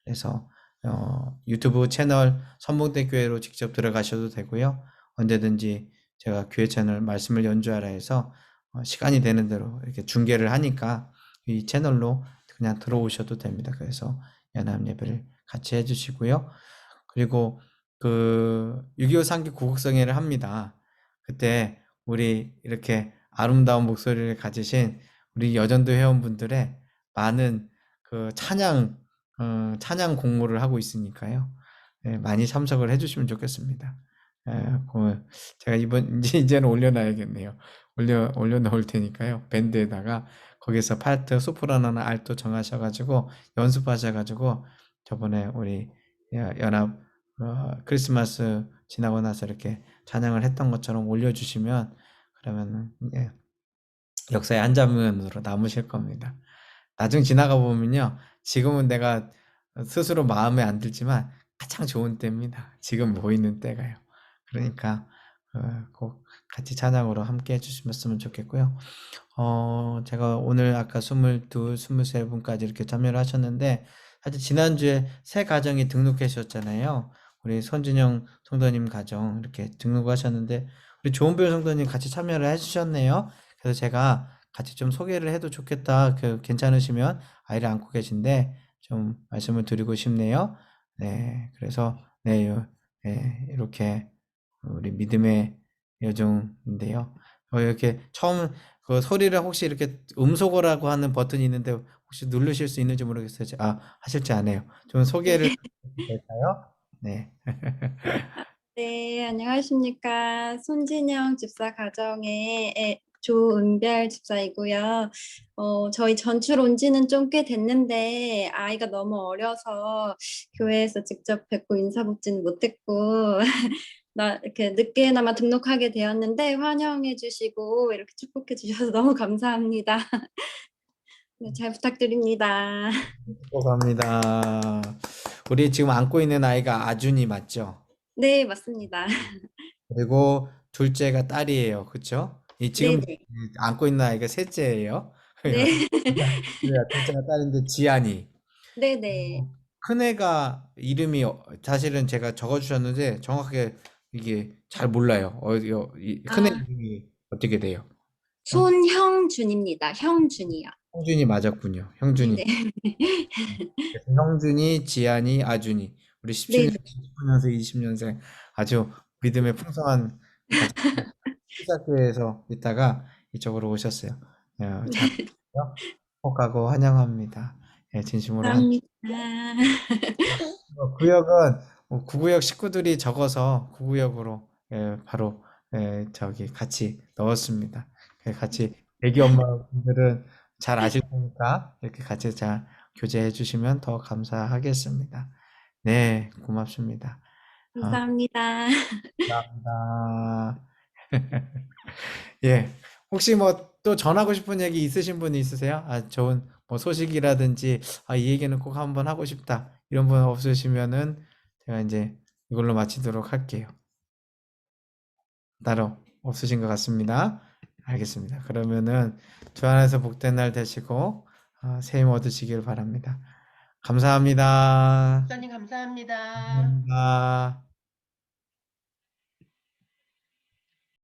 그래서 유튜브 채널 선봉대 교회로 직접 들어가셔도 되고요. 언제든지 제가 교회 채널 말씀을 연주하라 해서 시간이 되는 대로 이렇게 중계를 하니까 이 채널로 그냥 들어오셔도 됩니다. 그래서 연합 예배를 같이 해주시고요. 그리고 그 6.25 상기 구국성회를 합니다. 그때 우리 이렇게 아름다운 목소리를 가지신 우리 여전도 회원분들의 많은 그 찬양 공모를 하고 있으니까요. 예, 많이 참석을 해주시면 좋겠습니다. 제가 이제는 올려놔야겠네요. 올려놓을 테니까요. 밴드에다가 거기서 파트, 소프라노나 알토 정하셔가지고 연습하셔가지고 저번에 우리 연합 크리스마스 지나고 나서 이렇게 찬양을 했던 것처럼 올려주시면 그러면은 예, 역사의 한 장면으로 남으실 겁니다. 나중 지나가 보면요. 지금은 내가 스스로 마음에 안 들지만 가장 좋은 때입니다. 지금 모이는 때가요. 그러니까 꼭 같이 찬양으로 함께 해주셨으면 좋겠고요. 제가 오늘 아까 22, 23분까지 이렇게 참여를 하셨는데 사실 지난주에 새 가정이 등록해 주셨잖아요. 우리 손진영 성도님 가정 이렇게 등록하셨는데 우리 조은별 성도님 같이 참여를 해주셨네요. 그래서 제가 같이 좀 소개를 해도 좋겠다. 괜찮으시면 아이를 안고 계신데 좀 말씀을 드리고 싶네요. 네, 그래서 네, 이렇게 우리 믿음의 여정인데요. 이렇게 처음 그 소리를 혹시 이렇게 음소거라고 하는 버튼이 있는데 혹시 누르실 수 있는지 모르겠어요. 하실지 않아요. 좀 소개를 될까요? 네. 네, 안녕하십니까. 손진영 집사 가정의 조은별 집사이고요. 저희 전출 온 지는 좀 꽤 됐는데 아이가 너무 어려서 교회에서 직접 뵙고 인사 뵙지는 못했고 이렇게 늦게나마 등록하게 되었는데 환영해 주시고 이렇게 축복해 주셔서 너무 감사합니다. 네, 잘 부탁드립니다. 축복합니다. 우리 지금 안고 있는 아이가 아준이 맞죠? 네, 맞습니다. 그리고 둘째가 딸이에요. 그쵸? 지금 네네. 안고 있는 아이가 셋째예요. 네. 둘째가 딸인데 지안이. 네네. 큰애가 이름이 사실은 제가 적어주셨는데 정확하게 이게 잘 몰라요. 큰애 아, 이름이 어떻게 돼요? 손형준입니다. 형준이요. 형준이 맞았군요. 형준이. 네네. 그래서 형준이, 지안이, 아준이. 우리 17년, 네네. 19년생, 20년생 아주 믿음의 풍성한 가족 시작교회에서 있다가 이쪽으로 오셨어요. 잘 축복하고 환영합니다. 예, 진심으로 감사합니다. 구역은 구구역 식구들이 적어서 구구역으로 바로 저기 같이 넣었습니다. 같이 애기 엄마분들은 잘 아실 테니까 이렇게 같이 잘 교제해 주시면 더 감사하겠습니다. 네, 고맙습니다. 아, 감사합니다. 감사합니다. 예, 혹시 뭐 또 전하고 싶은 얘기 있으신 분이 있으세요? 좋은 뭐 소식이라든지 이 얘기는 꼭 한번 하고 싶다 이런 분 없으시면은 제가 이제 이걸로 마치도록 할게요. 따로 없으신 것 같습니다. 알겠습니다. 그러면은 주 안에서 복된 날 되시고 새 힘 얻으시길 바랍니다. 감사합니다. 목사님 감사합니다. 감사합니다.